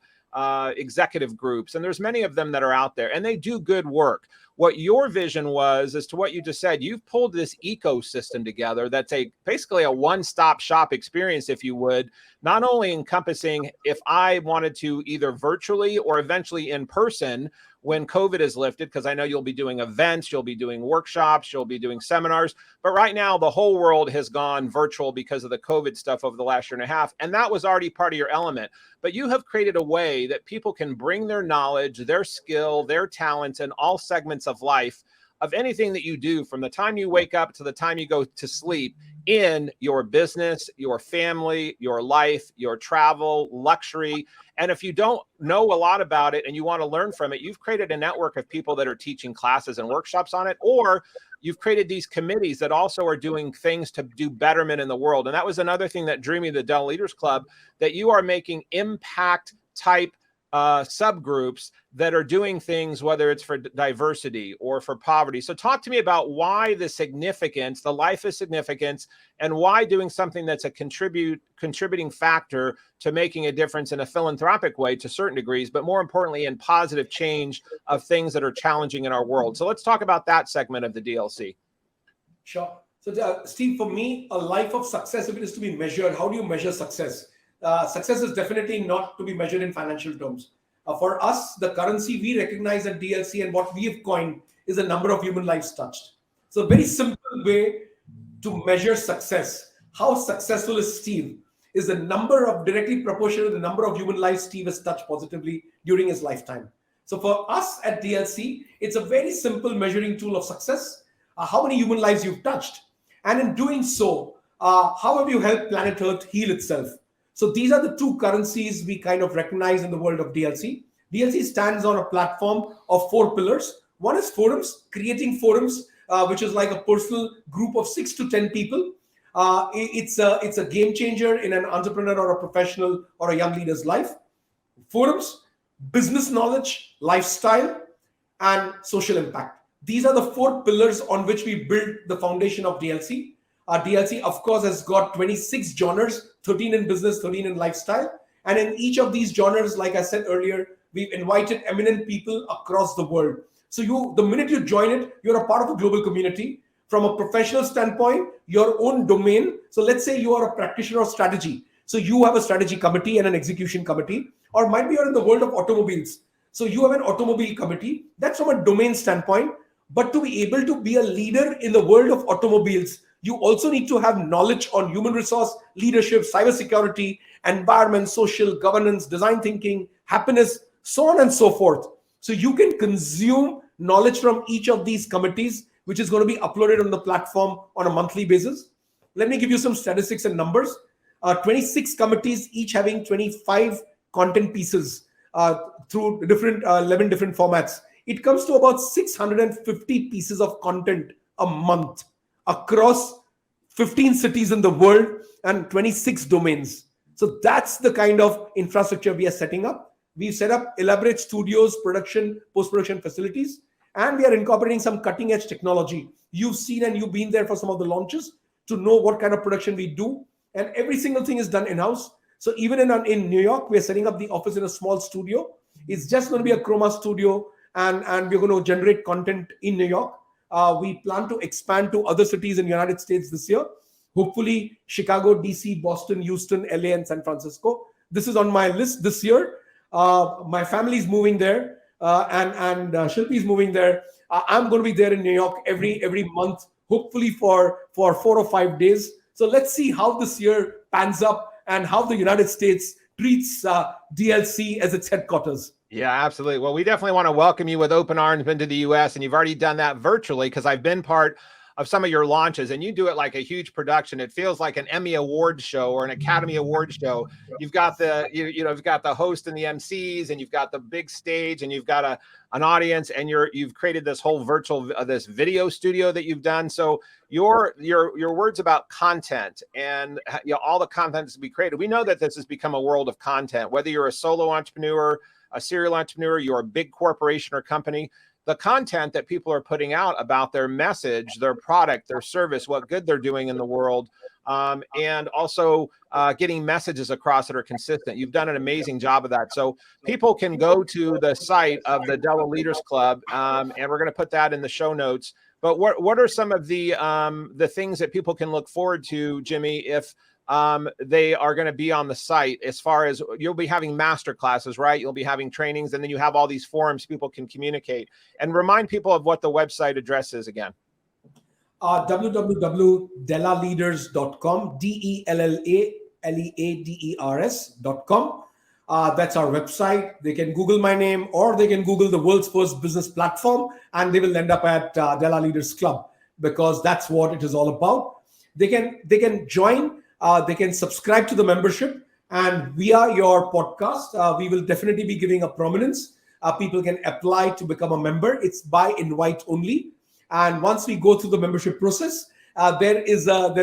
executive groups. And there's many of them that are out there and they do good work. What your vision was, as to what you just said, you've pulled this ecosystem together that's basically a one-stop shop experience, if you would, not only encompassing if I wanted to either virtually or eventually in person when COVID is lifted, because I know you'll be doing events, you'll be doing workshops, you'll be doing seminars. But right now, the whole world has gone virtual because of the COVID stuff over the last year and a half. And that was already part of your element. But you have created a way that people can bring their knowledge, their skill, their talents in all segments of life, of anything that you do, from the time you wake up to the time you go to sleep, in your business, your family, your life, your travel, luxury. And if you don't know a lot about it and you want to learn from it, you've created a network of people that are teaching classes and workshops on it, or you've created these committees that also are doing things to do betterment in the world. And that was another thing that drew me to the Della Leaders Club, that you are making impact type subgroups that are doing things, whether it's for diversity or for poverty. So talk to me about why the significance, the life of significance, and why doing something that's a contributing factor to making a difference in a philanthropic way to certain degrees, but more importantly, in positive change of things that are challenging in our world. So let's talk about that segment of the DLC. Sure. So Steve, for me, a life of success, if it is to be measured, how do you measure success? Success is definitely not to be measured in financial terms. For us, the currency we recognize at DLC and what we have coined is the number of human lives touched. So a very simple way to measure success, how successful is Steve, is the number of directly proportional to the number of human lives Steve has touched positively during his lifetime. So for us at DLC, it's a very simple measuring tool of success. How many human lives you've touched. And in doing so, how have you helped planet Earth heal itself? So these are the two currencies we kind of recognize in the world of DLC. DLC stands on a platform of 4 pillars. One is forums, creating forums, which is like a personal group of 6 to 10 people. It's a game changer in an entrepreneur or a professional or a young leader's life. Forums, business knowledge, lifestyle, and social impact. These are the 4 pillars on which we build the foundation of DLC. DLC, of course, has got 26 genres, 13 in business, 13 in lifestyle. And in each of these genres, like I said earlier, we've invited eminent people across the world. So the minute you join it, you're a part of a global community. From a professional standpoint, your own domain. So let's say you are a practitioner of strategy. So you have a strategy committee and an execution committee, or might be you're in the world of automobiles. So you have an automobile committee. That's from a domain standpoint. But to be able to be a leader in the world of automobiles, you also need to have knowledge on human resource, leadership, cybersecurity, environment, social, governance, design thinking, happiness, so on and so forth. So you can consume knowledge from each of these committees, which is going to be uploaded on the platform on a monthly basis. Let me give you some statistics and numbers. 26 committees, each having 25 content pieces through 11 different formats. It comes to about 650 pieces of content a month across 15 cities in the world and 26 domains. So that's the kind of infrastructure we are setting up. We've set up elaborate studios, production, post-production facilities, and we are incorporating some cutting-edge technology. You've seen and you've been there for some of the launches to know what kind of production we do. And every single thing is done in-house. So even in New York, we're setting up the office in a small studio. It's just going to be a chroma studio, and we're going to generate content in New York. We plan to expand to other cities in the United States this year. Hopefully, Chicago, DC, Boston, Houston, LA, and San Francisco. This is on my list this year. My family's moving there, and Shilpi's moving there. I'm going to be there in New York every month, hopefully for 4 or 5 days. So let's see how this year pans up and how the United States treats DLC as its headquarters. Yeah, absolutely. Well, we definitely want to welcome you with open arms into the US, and you've already done that virtually because I've been part of some of your launches, and you do it like a huge production. It feels like an Emmy Award show or an Academy Award show. You've got the you've got the host and the MCs, and you've got the big stage, and you've got an audience, and you've created this whole virtual this video studio that you've done. So your words about content and all the content that's to be created. We know that this has become a world of content. Whether you're a solo entrepreneur, a serial entrepreneur, you're a big corporation or company, the content that people are putting out about their message, their product, their service, what good they're doing in the world, and also getting messages across that are consistent. You've done an amazing job of that. So people can go to the site of the Della Leaders Club, and we're going to put that in the show notes. But what are some of the things that people can look forward to, Jimmy, if they are going to be on the site? As far as you'll be having master classes, right? You'll be having trainings, and then you have all these forums people can communicate. And remind people of what the website address is again. www.dellaleaders.com, DELLALEADERS.com. That's our website. They can Google my name, or they can Google the world's first business platform, and they will end up at Della Leaders Club, because that's what it is all about. They can join. They can subscribe to the membership, and via your podcast, we will definitely be giving a prominence. People can apply to become a member. It's by invite only, and once we go through the membership process, there is a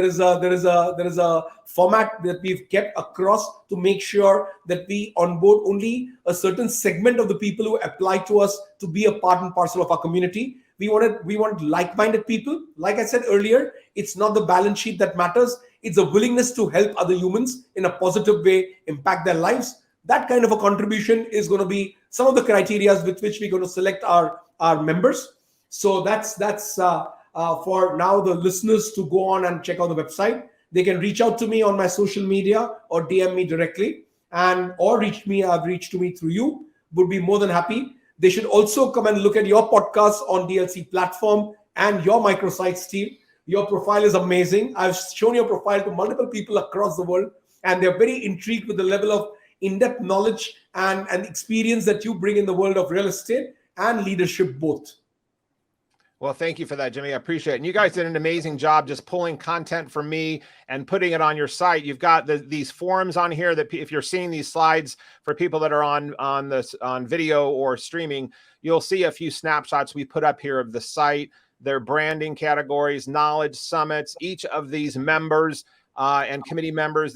format that we've kept across to make sure that we onboard only a certain segment of the people who apply to us to be a part and parcel of our community. We want like-minded people. Like I said earlier, it's not the balance sheet that matters. It's a willingness to help other humans in a positive way, impact their lives. That kind of a contribution is going to be some of the criteria with which we're going to select our members. So that's for now the listeners to go on and check out the website. They can reach out to me on my social media or DM me directly, or reach me through you. Would be more than happy. They should also come and look at your podcast on DLC platform and your microsite, Steve. Your profile is amazing. I've shown your profile to multiple people across the world, and they're very intrigued with the level of in-depth knowledge and experience that you bring in the world of real estate and leadership both. Well, thank you for that, Jimmy. I appreciate it. And you guys did an amazing job just pulling content from me and putting it on your site. You've got these forums on here that if you're seeing these slides for people that are on video or streaming, you'll see a few snapshots we put up here of the site, their branding categories, knowledge summits. Each of these members and committee members,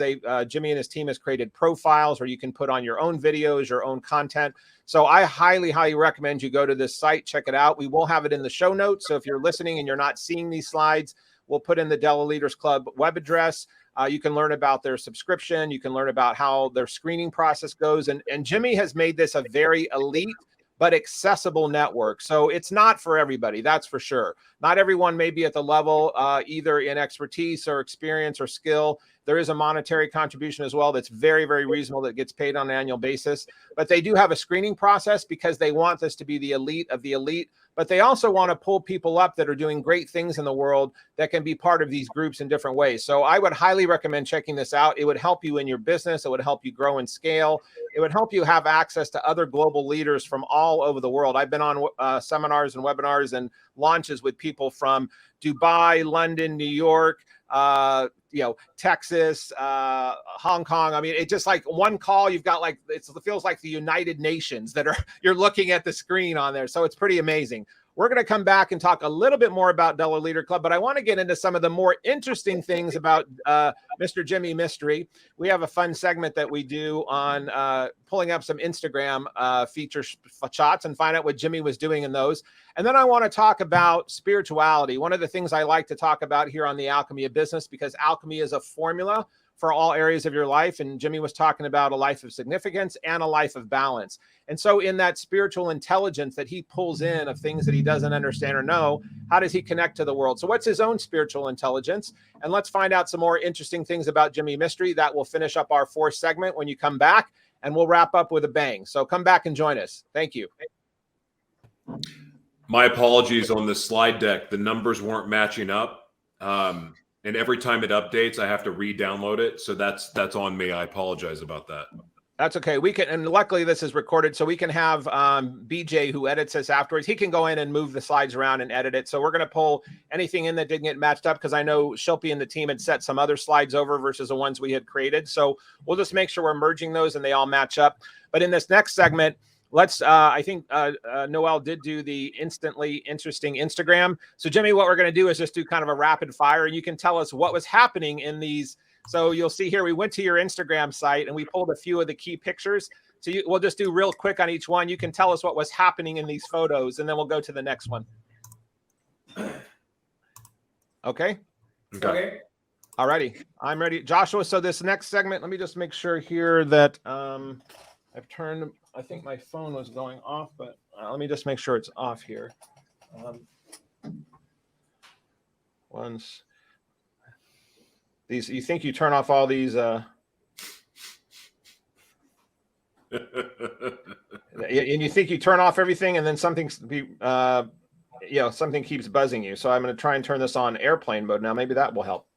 Jimmy and his team has created profiles where you can put on your own videos, your own content. So I highly, highly recommend you go to this site, check it out. We will have it in the show notes. So if you're listening and you're not seeing these slides, we'll put in the Della Leaders Club web address. You can learn about their subscription. You can learn about how their screening process goes. And Jimmy has made this a very elite but accessible network. So it's not for everybody, that's for sure. Not everyone may be at the level either in expertise or experience or skill. There is a monetary contribution as well that's very, very reasonable that gets paid on an annual basis. But they do have a screening process because they want this to be the elite of the elite. But they also want to pull people up that are doing great things in the world that can be part of these groups in different ways. So I would highly recommend checking this out. It would help you in your business. It would help you grow and scale. It would help you have access to other global leaders from all over the world. I've been on seminars and webinars and launches with people from Dubai, London, New York, Texas, Hong Kong. I mean, it's just like one call, you've got it feels like the United Nations that you're looking at the screen on there. So it's pretty amazing. We're going to come back and talk a little bit more about Della Leader Club, but I want to get into some of the more interesting things about Mr. Jimmy Mistry. We have a fun segment that we do on pulling up some Instagram feature shots and find out what Jimmy was doing in those. And then I want to talk about spirituality. One of the things I like to talk about here on the Alchemy of Business, because alchemy is a formula for all areas of your life. And Jimmy was talking about a life of significance and a life of balance. And so in that spiritual intelligence that he pulls in of things that he doesn't understand or know, how does he connect to the world? So what's his own spiritual intelligence? And let's find out some more interesting things about Jimmy Mistry. That will finish up our fourth segment when you come back, and we'll wrap up with a bang. So come back and join us. Thank you. My apologies on the slide deck. The numbers weren't matching up. And every time it updates, I have to re-download it. So that's on me. I apologize about that. That's okay. We can, and luckily this is recorded, so we can have BJ, who edits this afterwards. He can go in and move the slides around and edit it. So we're going to pull anything in that didn't get matched up, because I know Shilpi and the team had set some other slides over versus the ones we had created. So we'll just make sure we're merging those and they all match up. But in this next segment, let's, I think Noel did do the instantly interesting Instagram. So Jimmy, what we're going to do is just do kind of a rapid fire, and you can tell us what was happening in these. So you'll see here, we went to your Instagram site and we pulled a few of the key pictures. So we'll just do real quick on each one. You can tell us what was happening in these photos, and then we'll go to the next one. Okay. Okay. All righty. I'm ready. Joshua, so this next segment, let me just make sure here that I've turned, I think my phone was going off, but let me just make sure it's off here. Once. These, you think you turn off all these and you think you turn off everything, and then something something keeps buzzing you. So I'm going to try and turn this on airplane mode now. Maybe that will help.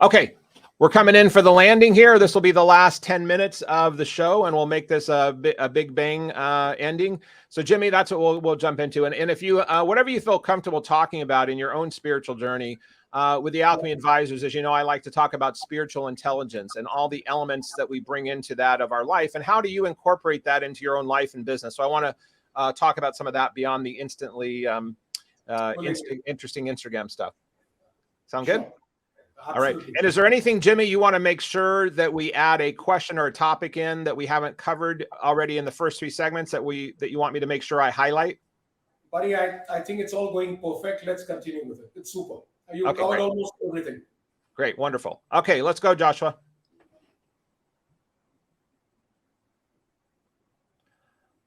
Okay, we're coming in for the landing here. This will be the last 10 minutes of the show, and we'll make this a big bang ending. So Jimmy, that's what we'll jump into. And if you whatever you feel comfortable talking about in your own spiritual journey, with the Alchemy Advisors, as you know, I like to talk about spiritual intelligence and all the elements that we bring into that of our life, and how do you incorporate that into your own life and business. So I want to talk about some of that beyond the instantly interesting Instagram stuff. Sound good? Sure. All right. And is there anything, Jimmy, you want to make sure that we add a question or a topic in that we haven't covered already in the first 3 segments that you want me to make sure I highlight? Buddy, I think it's all going perfect. Let's continue with it. It's super. You Okay, covered great. almost everything. Great. Wonderful. Okay, let's go, Joshua.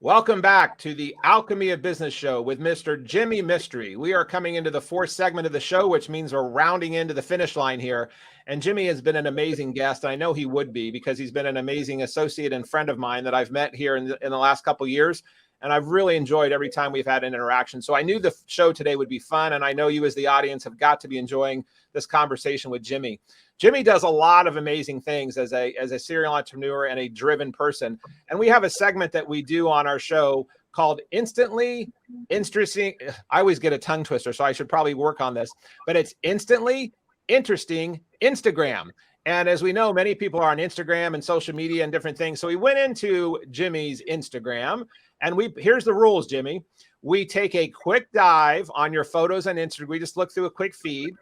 Welcome back to the Alchemy of Business show with Mr. Jimmy Mistry. We are coming into the 4th segment of the show, which means we're rounding into the finish line here. And Jimmy has been an amazing guest. I know he would be, because he's been an amazing associate and friend of mine that I've met here in the last couple of years. And I've really enjoyed every time we've had an interaction. So I knew the show today would be fun. And I know you as the audience have got to be enjoying this conversation with Jimmy. Jimmy does a lot of amazing things as a serial entrepreneur and a driven person. And we have a segment that we do on our show called Instantly Interesting. I always get a tongue twister, so I should probably work on this. But it's Instantly Interesting Instagram. And as we know, many people are on Instagram and social media and different things. So we went into Jimmy's Instagram, and here's the rules, Jimmy. We take a quick dive on your photos on Instagram. We just look through a quick feed.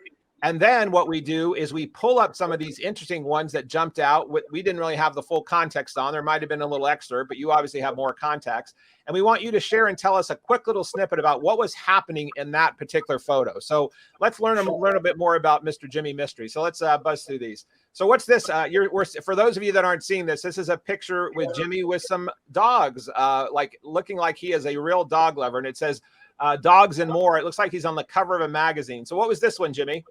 And then what we do is we pull up some of these interesting ones that jumped out. We didn't really have the full context on. There might have been a little excerpt, but you obviously have more context. And we want you to share and tell us a quick little snippet about what was happening in that particular photo. So let's learn a bit more about Mr. Jimmy Mistry. So let's buzz through these. So what's this? For those of you that aren't seeing this, this is a picture with Jimmy with some dogs, looking like he is a real dog lover. And it says dogs and more. It looks like he's on the cover of a magazine. So what was this one, Jimmy?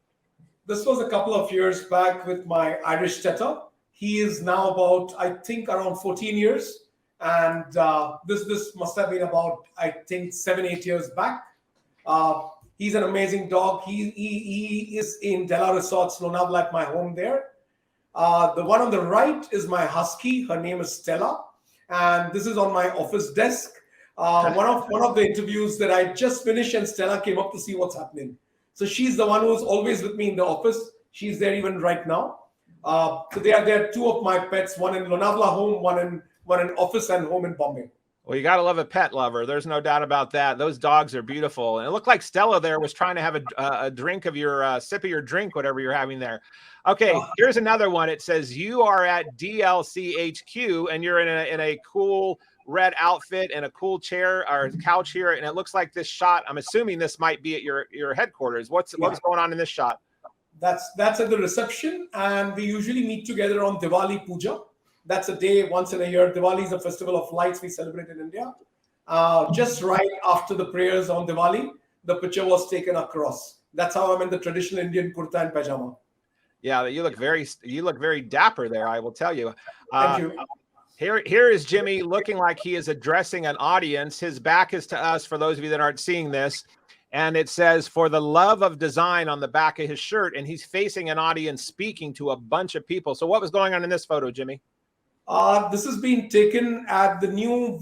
This was a couple of years back with my Irish setter. He is now about, I think, around 14 years. And this must have been about, I think, 7-8 years back. He's an amazing dog. He is in Della Resorts, Lonavala, at my home there. The one on the right is my husky. Her name is Stella. And this is on my office desk. One of the interviews that I just finished, and Stella came up to see what's happening. So she's the one who's always with me in the office. She's there even right now. So there are 2 of my pets, one in Lonavala home, one in office and home in Bombay. Well, you got to love a pet lover. There's no doubt about that. Those dogs are beautiful. And it looked like Stella there was trying to have a drink of your sip of your drink, whatever you're having there. Okay, here's another one. It says you are at DLCHQ and you're in a cool red outfit and a cool chair or couch here. And it looks like this shot, I'm assuming this might be at your headquarters. What's going on in this shot? That's at the reception. And we usually meet together on Diwali Puja. That's a day once in a year. Diwali is a festival of lights we celebrate in India. Just right after the prayers on Diwali, the picture was taken across. That's how I'm in the traditional Indian kurta and pajama. Yeah, you look very dapper there, I will tell you. Thank you. Here is Jimmy looking like he is addressing an audience. His back is to us, for those of you that aren't seeing this. And it says, "For the love of design" on the back of his shirt, and he's facing an audience speaking to a bunch of people. So what was going on in this photo, Jimmy? This has been taken at the new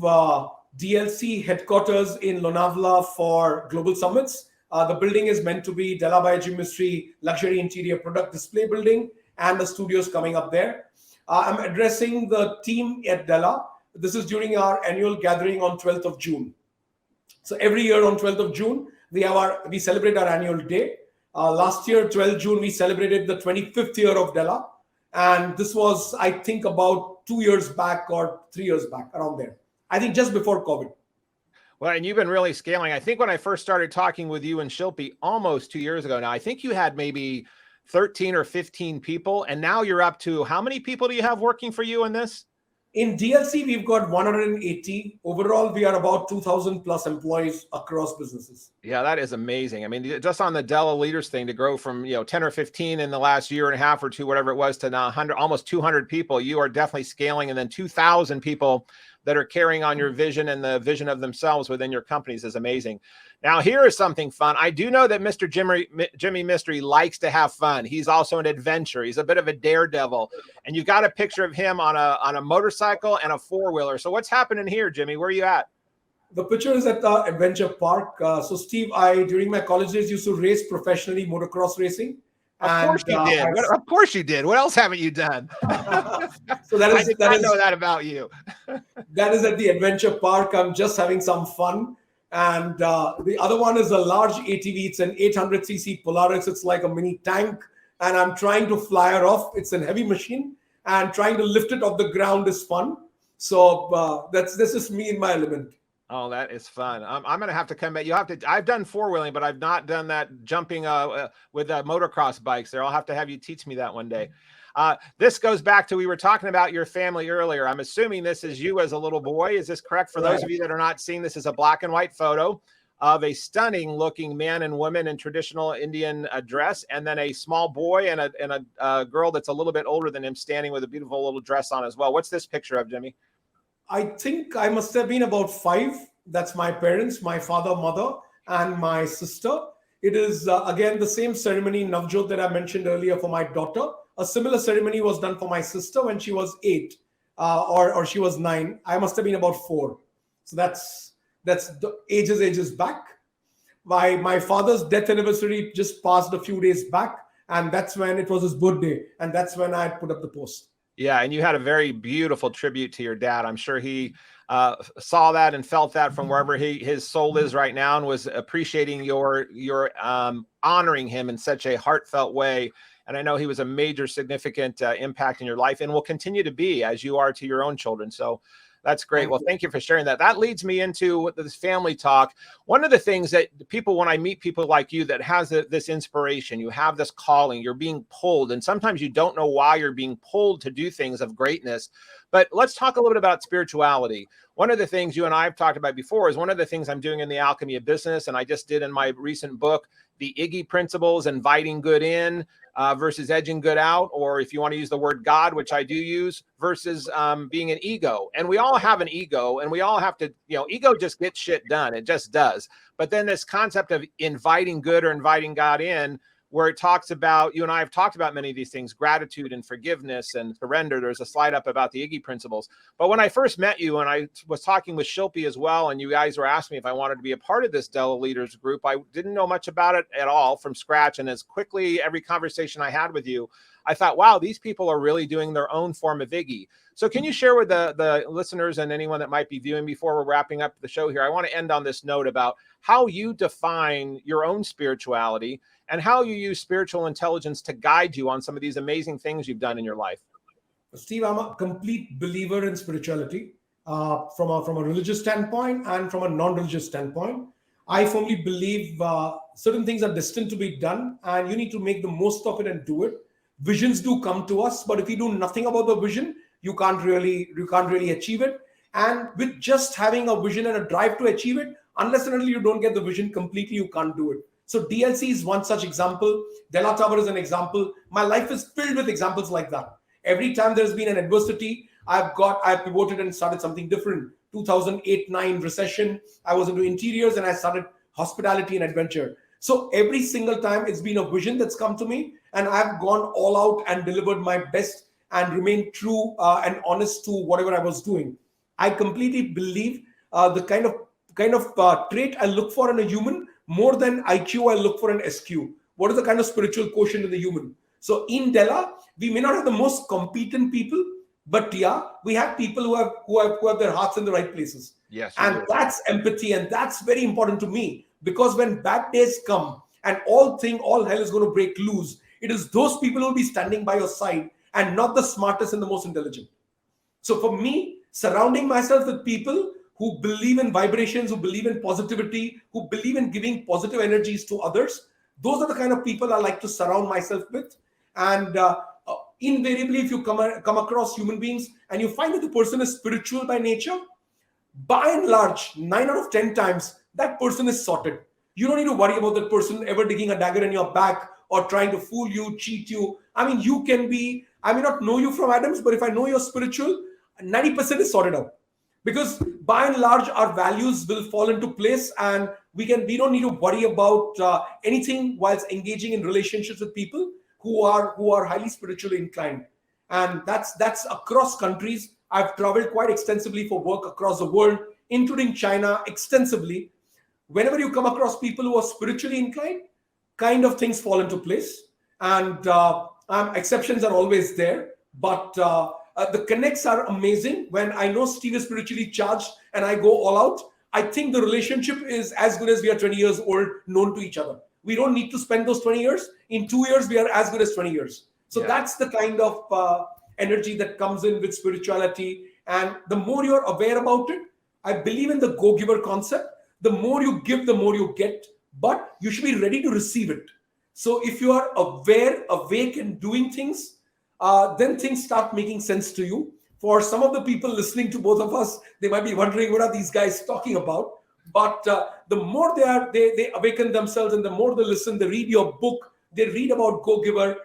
DLC headquarters in Lonavala for global summits. The building is meant to be Della by Jimmy Mistry luxury interior product display building, and the studios coming up there. I'm addressing the team at Della. This is during our annual gathering on 12th of June. So every year on 12th of June, we celebrate our annual day. Last year, 12th June, we celebrated the 25th year of Della. And this was, I think, about 2 years back or 3 years back, around there. I think just before COVID. Well, and you've been really scaling. I think when I first started talking with you and Shilpi almost 2 years ago now, I think you had maybe 13 or 15 people. And now you're up to, how many people do you have working for you in this? In DLC, we've got 180. Overall, we are about 2,000 plus employees across businesses. Yeah, that is amazing. I mean, just on the Della leaders thing, to grow from 10 or 15 in the last year and a half or two, whatever it was, to now 100, almost 200 people, you are definitely scaling. And then 2,000 people that are carrying on your vision and the vision of themselves within your companies is amazing. Now, here is something fun. I do know that Mr. Jimmy Mistry likes to have fun. He's also an adventurer. He's a bit of a daredevil. And you've got a picture of him on a motorcycle and a four-wheeler. So what's happening here, Jimmy? Where are you at? The picture is at the adventure park. So Steve, during my college days, used to race professionally, motocross racing. Of course you did. Of course you did. What else haven't you done? So I did not know that about you. That is at the adventure park. I'm just having some fun. And the other one is a large ATV. It's an 800cc Polaris. It's like a mini tank. And I'm trying to fly her off. It's a heavy machine. And trying to lift it off the ground is fun. So this is me in my element. Oh, that is fun. I'm going to have to come back. I've done four-wheeling, but I've not done that jumping with motocross bikes there. I'll have to have you teach me that one day. This goes back to, we were talking about your family earlier. I'm assuming this is you as a little boy. Is this correct? For those of you that are not seeing, this is a black and white photo of a stunning looking man and woman in traditional Indian dress, and then a small boy and a girl that's a little bit older than him standing with a beautiful little dress on as well. What's this picture of, Jimmy? I think I must have been about 5. That's my parents, my father, mother, and my sister. It is, again, the same ceremony, Navjot, that I mentioned earlier for my daughter. A similar ceremony was done for my sister when she was 8 or she was 9. I must have been about 4. So that's the ages back. My father's death anniversary just passed a few days back. And that's when it was his birthday. And that's when I put up the post. Yeah, and you had a very beautiful tribute to your dad. I'm sure he saw that and felt that from wherever his soul is right now, and was appreciating your honoring him in such a heartfelt way. And I know he was a major significant impact in your life, and will continue to be, as you are to your own children. So that's great. Well, thank you for sharing that. That leads me into this family talk. One of the things that people, when I meet people like you that has this inspiration, you have this calling, you're being pulled, and sometimes you don't know why you're being pulled to do things of greatness. But let's talk a little bit about spirituality. One of the things you and I have talked about before is one of the things I'm doing in the Alchemy of Business, and I just did in my recent book, the Iggy principles, inviting good in versus edging good out, or if you want to use the word God, which I do use, versus being an ego. And we all have an ego, and we all have to, ego just gets shit done. It just does. But then this concept of inviting good or inviting God in, where it talks about, you and I have talked about many of these things, gratitude and forgiveness and surrender. There's a slide up about the Iggy principles. But when I first met you, and I was talking with Shilpi as well, and you guys were asking me if I wanted to be a part of this Della Leaders group, I didn't know much about it at all from scratch. And as quickly, every conversation I had with you, I thought, wow, these people are really doing their own form of Iggy. So can you share with the listeners and anyone that might be viewing before we're wrapping up the show here? I want to end on this note about how you define your own spirituality and how you use spiritual intelligence to guide you on some of these amazing things you've done in your life. Steve, I'm a complete believer in spirituality from a religious standpoint and from a non-religious standpoint. I firmly believe certain things are destined to be done, and you need to make the most of it and do it. Visions do come to us, but if you do nothing about the vision, you can't really achieve it. And with just having a vision and a drive to achieve it, unless and until you don't get the vision completely, you can't do it. So DLC is one such example. Della Tower is an example. My life is filled with examples like that. Every time there's been an adversity, I've pivoted and started something different. 2008-9 recession, I was into interiors and I started hospitality and adventure. So every single time it's been a vision that's come to me, and I've gone all out and delivered my best and remained true and honest to whatever I was doing. I completely believe the kind of trait I look for in a human, more than IQ, I look for an SQ. What is the kind of spiritual quotient in the human? So in Della, we may not have the most competent people, but yeah, we have people who have their hearts in the right places. Yes, and that's empathy, and that's very important to me, because when bad days come and all hell is going to break loose, it is those people who will be standing by your side, and not the smartest and the most intelligent. So for me, surrounding myself with people who believe in vibrations, who believe in positivity, who believe in giving positive energies to others, those are the kind of people I like to surround myself with. And invariably, if you come across human beings and you find that the person is spiritual by nature, by and large, 9 out of 10 times, that person is sorted. You don't need to worry about that person ever digging a dagger in your back or trying to fool you, cheat you. I mean, you can be, I may not know you from Adams, but if I know you're spiritual, 90% is sorted out. Because by and large, our values will fall into place, and we don't need to worry about anything whilst engaging in relationships with people who are highly spiritually inclined. And that's across countries. I've traveled quite extensively for work across the world, including China extensively. Whenever you come across people who are spiritually inclined, kind of things fall into place. And exceptions are always there, but the connects are amazing. When I know Steve is spiritually charged and I go all out, I think the relationship is as good as we are 20 years old, known to each other. We don't need to spend those 20 years. In 2 years, we are as good as 20 years. So that's the kind of energy that comes in with spirituality. And the more you're aware about it, I believe in the go-giver concept. The more you give, the more you get, but you should be ready to receive it. So if you are aware, awake, and doing things, then things start making sense to you. For some of the people listening to both of us, they might be wondering, what are these guys talking about? But the more they awaken themselves, and the more they listen, they read your book, they read about go-giver,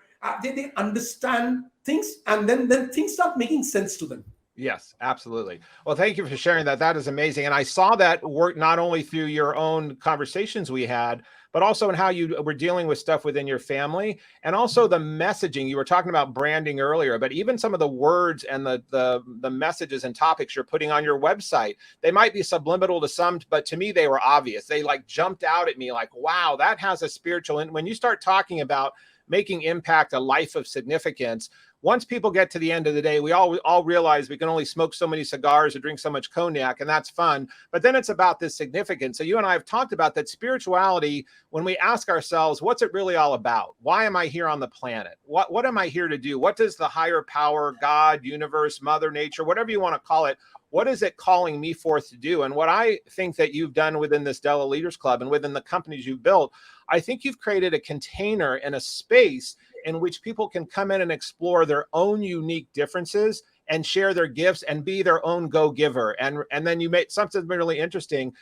they understand things, and then things start making sense to them. Yes, absolutely. Well, thank you for sharing that. That is amazing. And I saw that work not only through your own conversations we had, but also in how you were dealing with stuff within your family, and also the messaging. You were talking about branding earlier, but even some of the words and the messages and topics you're putting on your website, they might be subliminal to some, but to me, they were obvious. They like jumped out at me like, wow, that has a spiritual. And when you start talking about making impact, a life of significance, once people get to the end of the day, we all realize we can only smoke so many cigars or drink so much cognac, and that's fun. But then it's about this significance. So you and I have talked about that spirituality. When we ask ourselves, what's it really all about? Why am I here on the planet? What am I here to do? What does the higher power, God, universe, Mother Nature, whatever you want to call it, what is it calling me forth to do? And what I think that you've done within this Della Leaders Club and within the companies you've built, I think you've created a container and a space in which people can come in and explore their own unique differences and share their gifts and be their own go-giver. And then you made something really interesting.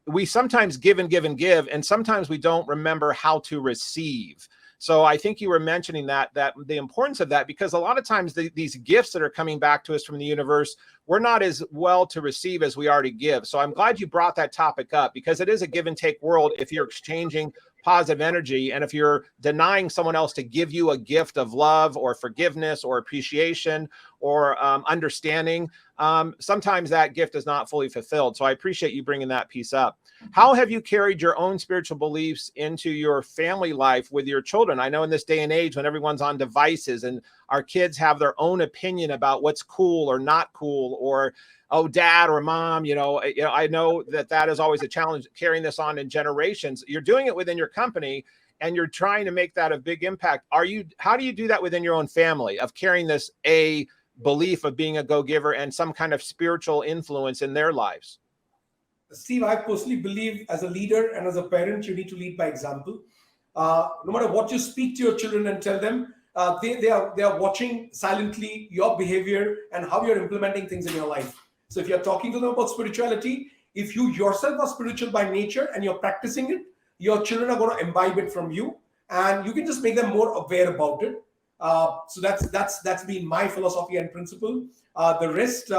We sometimes give and give and give, and sometimes we don't remember how to receive. So I think you were mentioning that the importance of that, because a lot of times these gifts that are coming back to us from the universe, we're not as well to receive as we are to give. So I'm glad you brought that topic up, because it is a give and take world if you're exchanging positive energy. And if you're denying someone else to give you a gift of love or forgiveness or appreciation or understanding, sometimes that gift is not fully fulfilled. So I appreciate you bringing that piece up. How have you carried your own spiritual beliefs into your family life with your children? I know in this day and age when everyone's on devices and our kids have their own opinion about what's cool or not cool, or oh, dad or mom, I know that is always a challenge, carrying this on in generations. You're doing it within your company and you're trying to make that a big impact. How do you do that within your own family, of carrying this belief of being a go-giver and some kind of spiritual influence in their lives? Steve, I personally believe as a leader and as a parent, you need to lead by example. No matter what you speak to your children and tell them, they are watching silently your behavior and how you're implementing things in your life. So if you're talking to them about spirituality, if you yourself are spiritual by nature and you're practicing it, your children are going to imbibe it from you, and you can just make them more aware about it. So that's been my philosophy and principle. The rest,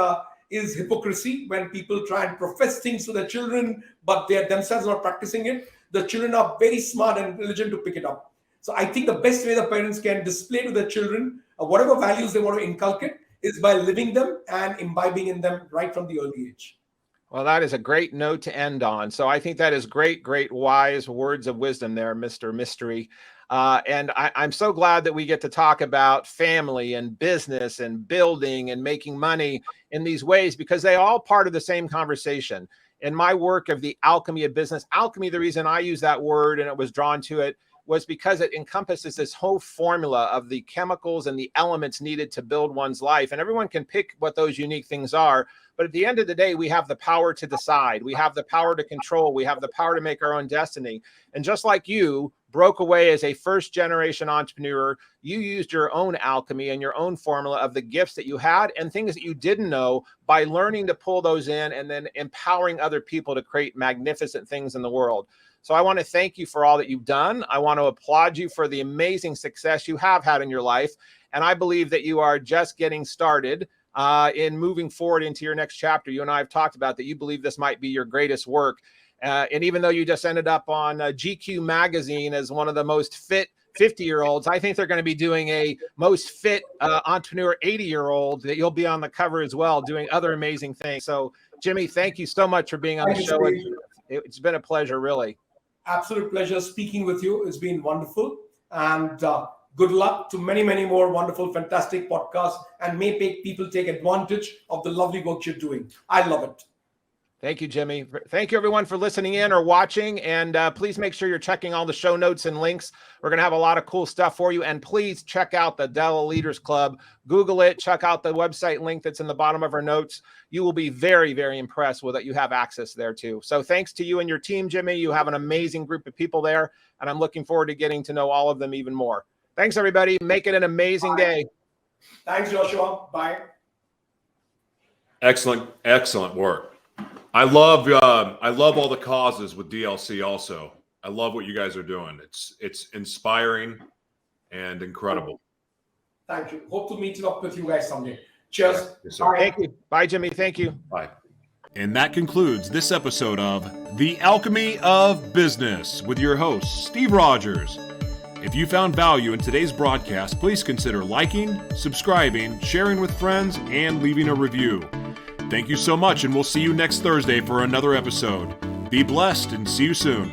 is hypocrisy, when people try and profess things to their children, but they are themselves not practicing it. The children are very smart and intelligent to pick it up. So I think the best way the parents can display to their children whatever values they want to inculcate is by living them and imbibing in them right from the early age. Well, that is a great note to end on. So I think that is great, wise words of wisdom there, Mr. Mistry. And I'm so glad that we get to talk about family and business and building and making money in these ways, because they all part of the same conversation. In my work of the alchemy of business, alchemy, the reason I use that word and it was drawn to it was because it encompasses this whole formula of the chemicals and the elements needed to build one's life. And everyone can pick what those unique things are. But at the end of the day, we have the power to decide. We have the power to control. We have the power to make our own destiny. And just like you broke away as a first generation entrepreneur, you used your own alchemy and your own formula of the gifts that you had and things that you didn't know by learning to pull those in and then empowering other people to create magnificent things in the world. So I want to thank you for all that you've done. I want to applaud you for the amazing success you have had in your life. And I believe that you are just getting started in moving forward into your next chapter. You and I have talked about that you believe this might be your greatest work. And even though you just ended up on GQ magazine as one of the most fit 50-year-olds, I think they're going to be doing a most fit entrepreneur 80-year-old that you'll be on the cover as well, doing other amazing things. So Jimmy, thank you so much for being on the show. It's been a pleasure, really. Absolute pleasure speaking with you. It's been wonderful. And good luck to many, many more wonderful, fantastic podcasts, and may people take advantage of the lovely work you're doing. I love it. Thank you, Jimmy. Thank you, everyone, for listening in or watching. And please make sure you're checking all the show notes and links. We're going to have a lot of cool stuff for you. And please check out the Della Leaders Club. Google it. Check out the website link that's in the bottom of our notes. You will be very, very impressed with it. You have access there, too. So thanks to you and your team, Jimmy. You have an amazing group of people there. And I'm looking forward to getting to know all of them even more. Thanks, everybody. Make it an amazing day. Thanks, Joshua. Bye. Excellent work. I love all the causes with DLC also. I love what you guys are doing. It's inspiring and incredible. Thank you. Hope to meet up with you guys someday. Cheers. Yes, sir. Bye. Thank you. Bye, Jimmy. Thank you. Bye. And that concludes this episode of The Alchemy of Business with your host, Steve Rodgers. If you found value in today's broadcast, please consider liking, subscribing, sharing with friends, and leaving a review. Thank you so much, and we'll see you next Thursday for another episode. Be blessed and see you soon.